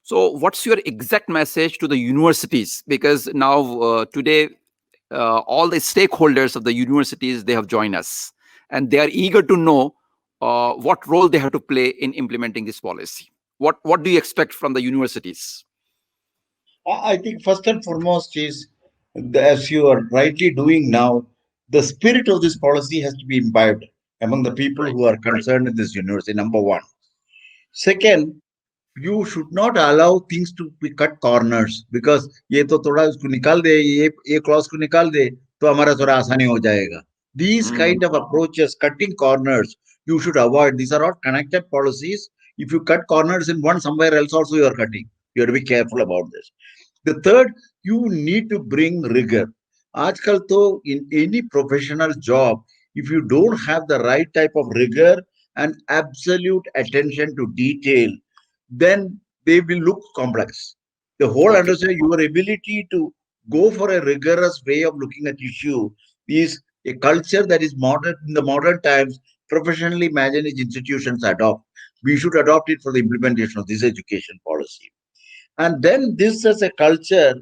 So what's your exact message to the universities? Because now today all the stakeholders of the universities, they have joined us and they are eager to know what role they have to play in implementing this policy. What do you expect from the universities? I think first and foremost is, as you are rightly doing now, the spirit of this policy has to be imbibed among the people who are concerned in this university, number one. Second, you should not allow things to be cut corners, because ये तो थोड़ा उसको निकाल दे, ये clause को निकाल दे तो हमारा थोड़ा आसानी हो जाएगा. These kind of approaches, cutting corners, you should avoid. These are all connected policies. If you cut corners in one, somewhere else also you are cutting. You have to be careful about this. The third, you need to bring rigor. आजकल तो in any professional job, if you don't have the right type of rigor and absolute attention to detail, then they will look complex. The whole Okay. understanding, your ability to go for a rigorous way of looking at issue is a culture that is modern in the modern times. Professionally managed institutions adopt. We should adopt it for the implementation of this education policy. And then this as a culture,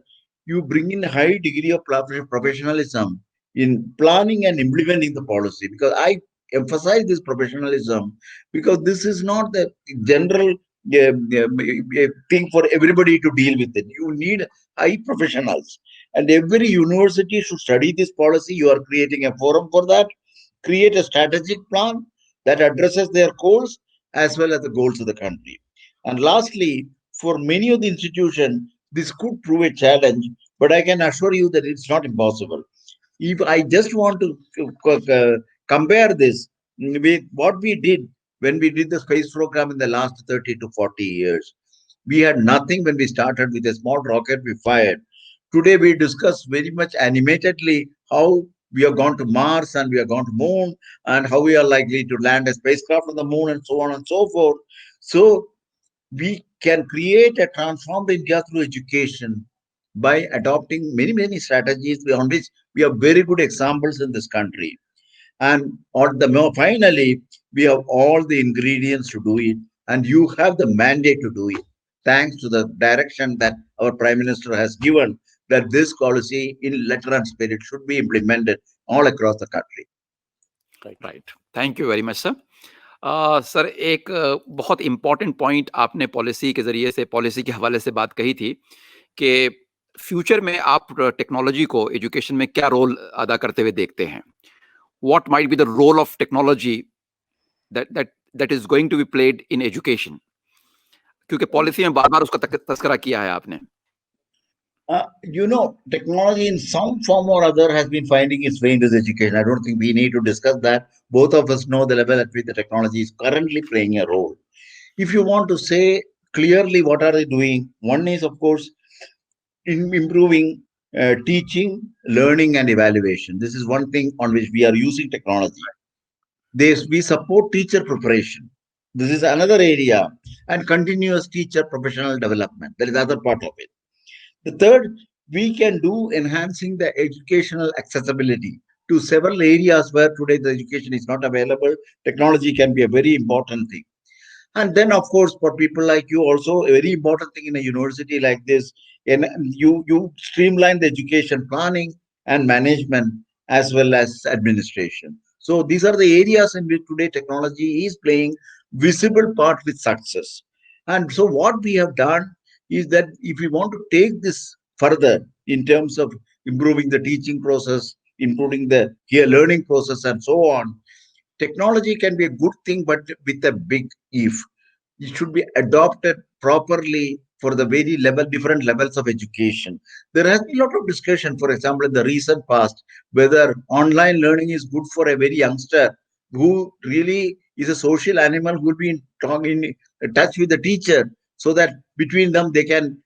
you bring in a high degree of professionalism in planning and implementing the policy. Because I emphasize this professionalism because this is not the general thing for everybody to deal with it. You need high professionals. And every university should study this policy. You are creating a forum for that. Create a strategic plan that addresses their goals as well as the goals of the country. And lastly, for many of the institutions, this could prove a challenge, but I can assure you that it's not impossible. If I just want to compare this with what we did when we did the space program in the last 30 to 40 years, we had nothing when we started with a small rocket we fired. Today we discuss very much animatedly how we have gone to Mars and we have gone to Moon and how we are likely to land a spacecraft on the Moon and so on and so forth. So we can create a transformed India through education by adopting many strategies on which we have very good examples in this country. And finally, we have all the ingredients to do it, and you have the mandate to do it. Thanks to the direction that our Prime Minister has given, that this policy in letter and spirit should be implemented all across the country. Right, thank you very much sir. Sir, एक बहुत important point आपने policy के जरिए से, policy के हवाले से बात कही थी कि फ्यूचर में आप टेक्नोलॉजी को एजुकेशन में क्या रोल अदा करते हुए देखते हैं. What might be the role of technology that is going to be played in education, क्योंकि पॉलिसी में बार बार उसका तस्करा किया है आपने. Technology in some form or other has been finding its way into the education. I don't think we need to discuss that. Both of us know the level at which the technology is currently playing a role. If you want to say clearly what are they doing, one is, of course, in improving teaching, learning, and evaluation. This is one thing on which we are using technology. We support teacher preparation. This is another area, and continuous teacher professional development. That is other part of it. The third, we can do enhancing the educational accessibility to several areas where today the education is not available. Technology can be a very important thing. And then, of course, for people like you, also a very important thing in a university like this, and you streamline the education planning and management as well as administration. So these are the areas in which today technology is playing visible part with success. And so what we have done is that if we want to take this further in terms of improving the teaching process, improving the learning process, and so on, technology can be a good thing, but with a big if. It should be adopted properly for the very different levels of education. There has been a lot of discussion, for example, in the recent past, whether online learning is good for a very youngster who really is a social animal who will be in touch with the teacher, so that between them they can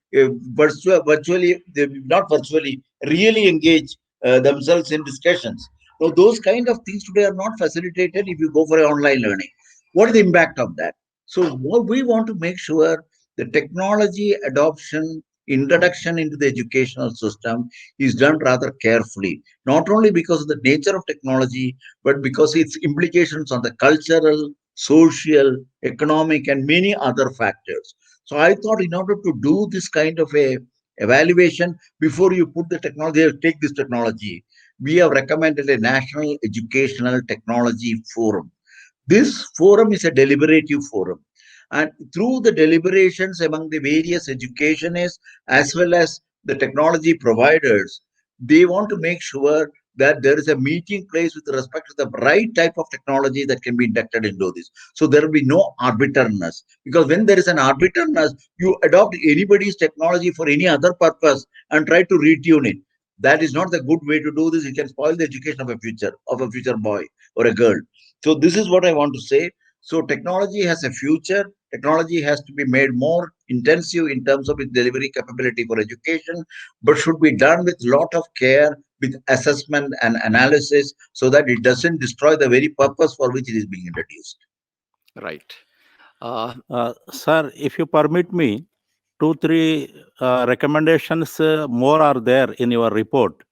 virtually, not virtually, really engage themselves in discussions. So those kind of things today are not facilitated if you go for online learning. What is the impact of that? So what we want to make sure the technology adoption, introduction into the educational system is done rather carefully, not only because of the nature of technology, but because its implications on the cultural, social, economic, and many other factors. So I thought in order to do this kind of a evaluation before you put the technology, take this technology, we have recommended a National Educational Technology Forum. This forum is a deliberative forum. And through the deliberations among the various educationists as well as the technology providers, they want to make sure that there is a meeting place with respect to the right type of technology that can be inducted into this. So there will be no arbitrariness. Because when there is an arbitrariness, you adopt anybody's technology for any other purpose and try to retune it. That is not the good way to do this. It can spoil the education of a future boy or a girl. So this is what I want to say. So technology has a future. Technology has to be made more intensive in terms of its delivery capability for education, but should be done with lot of care, with assessment and analysis, so that it doesn't destroy the very purpose for which it is being introduced. Right. Sir, if you permit me, 2-3 recommendations more are there in your report.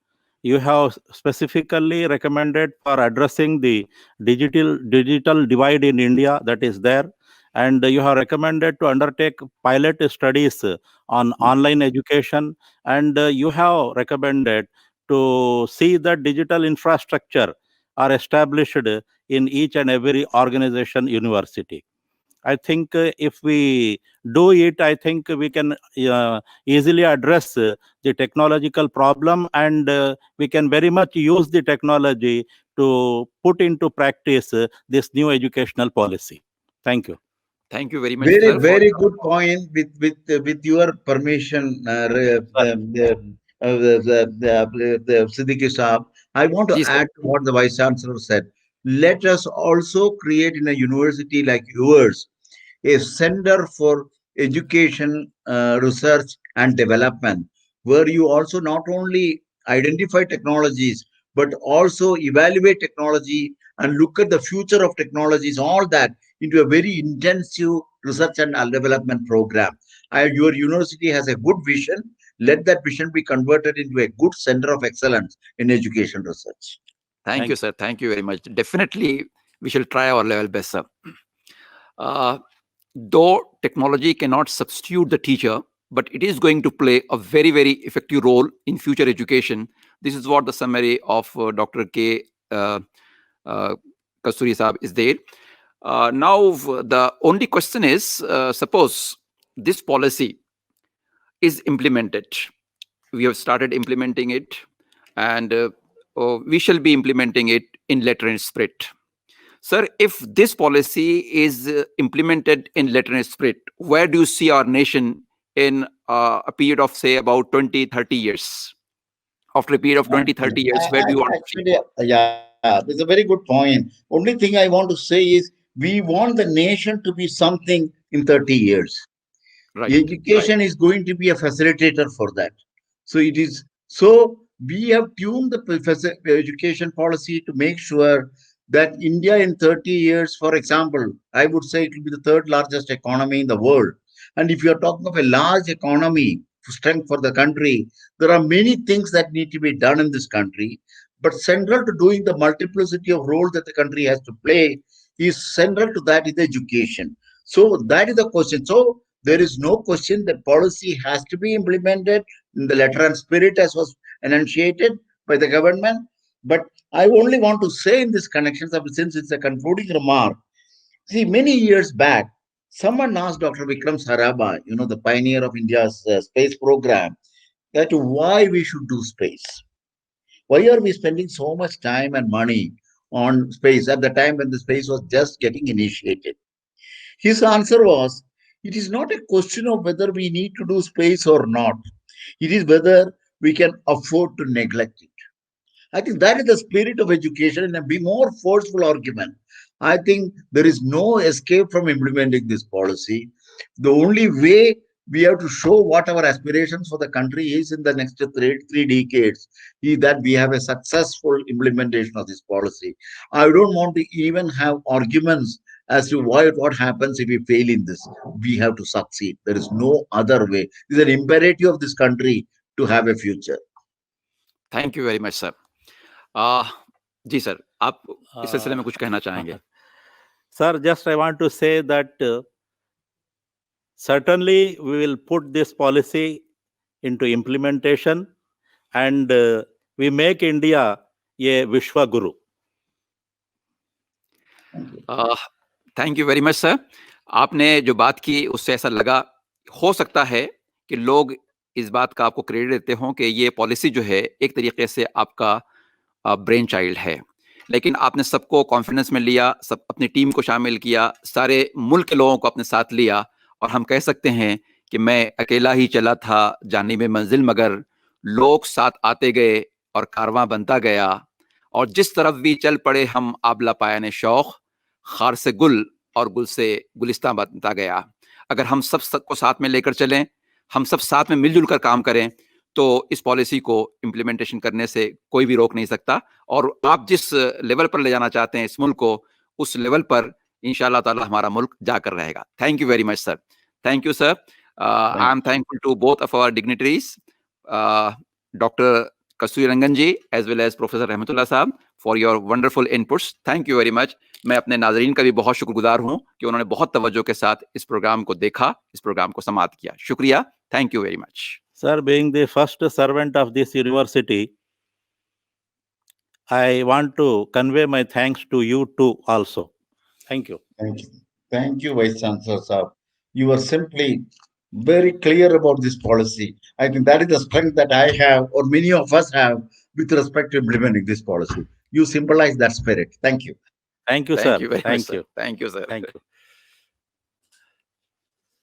You have specifically recommended for addressing the digital divide in India that is there, and you have recommended to undertake pilot studies on online education, and you have recommended to see that digital infrastructure are established in each and every organization, university. I think if we do it, I think we can easily address the technological problem, and we can very much use the technology to put into practice this new educational policy. Thank you. Thank you very much, Very, sir. very good point. With your permission, Siddiqui Saab, I want to Ji, sir. add to what the Vice Chancellor said. Let us also create in a university like yours a center for education, research, and development, where you also not only identify technologies but also evaluate technology and look at the future of technologies, all that into a very intensive research and development program. Your university has a good vision. Let that vision be converted into a good center of excellence in education research. Thank you, sir. Thank you very much. Definitely, we shall try our level best, sir. Though technology cannot substitute the teacher, but it is going to play a very, very effective role in future education. This is what the summary of Dr. K. Kasturi Saab is there. Now, the only question is, suppose this policy is implemented. We have started implementing it, and we shall be implementing it in letter and spirit. Sir, if this policy is implemented in letter and spirit, where do you see our nation in a period of, say, about 20-30 years? After a period of 20-30 years, where do you want to see? Yeah, that's a very good point. Only thing I want to say is we want the nation to be something in 30 years. Right. Education is going to be a facilitator for that. So it is. So we have tuned the education policy to make sure that India in 30 years, for example, I would say it will be the third largest economy in the world. And if you are talking of a large economy strength for the country, there are many things that need to be done in this country. But central to doing the multiplicity of roles that the country has to play is central to that is education. So that is the question. So there is no question that policy has to be implemented in the letter and spirit as was enunciated by the government. But I only want to say in this connection, since it's a concluding remark, see, many years back, someone asked Dr. Vikram Sarabhai, the pioneer of India's space program, that why we should do space. Why are we spending so much time and money on space at the time when the space was just getting initiated? His answer was, it is not a question of whether we need to do space or not. It is whether we can afford to neglect it. I think that is the spirit of education in a more forceful argument. I think there is no escape from implementing this policy. The only way we have to show what our aspirations for the country is in the next three decades is that we have a successful implementation of this policy. I don't want to even have arguments as to what happens if we fail in this. We have to succeed. There is no other way. It is an imperative of this country to have a future. Thank you very much, sir. जी sir, आप इस सिलसिले में कुछ कहना चाहेंगे? Sir, just I want to say that certainly we will put this policy into implementation, and we make India a Vishwa Guru. Thank you very much sir. आपने जो बात की उससे ऐसा लगा, हो सकता है कि लोग इस बात का आपको क्रेडिट देते हों कि ये पॉलिसी जो है एक तरीके से आपका ब्रेन चाइल्ड है, लेकिन आपने सबको कॉन्फिडेंस में लिया, सब अपनी टीम को शामिल किया, सारे मुल्क के लोगों को अपने साथ लिया, और हम कह सकते हैं कि मैं अकेला ही चला था जानिब मंजिल, मगर लोग साथ आते गए और कारवां बनता गया, और जिस तरफ भी चल पड़े हम आबला पायाने शौक, खार से गुल और गुल से गुलिस्तां बनता गया. अगर हम सबको साथ में लेकर चलें, हम सब साथ में मिलजुल कर काम करें, तो इस पॉलिसी को इम्प्लीमेंटेशन करने से कोई भी रोक नहीं सकता. और आप जिस लेवल पर ले जाना चाहते हैं इस मुल्क को, उस लेवल पर इंशाअल्लाह ताला हमारा मुल्क जाकर रहेगा. Thank you very much sir. Thank you sir. Thank I'm thankful to both of our dignitaries, Dr. Kasturi Ranganji as well as Professor Rahmatullah Saab, for your wonderful inputs. Thank you very much. میں اپنے ناظرین کا بھی بہت شکر گزار ہوں کہ انہوں نے بہت توجہ کے ساتھ اس پروگرام کو دیکھا, اس پروگرام کو سماعت کیا. شکریہ. Thank you very much. Sir, being the first servant of this university, I want to convey my thanks to you too also. Thank you. Thank you. Thank you, Vice Chancellor Saab. You are simply very clear about this policy. I think that is the strength that I have, or many of us have, with respect to implementing this policy. You symbolize that spirit. Thank you. Thank you, Thank sir. you very much, Thank sir. you. Thank you, sir. Thank you.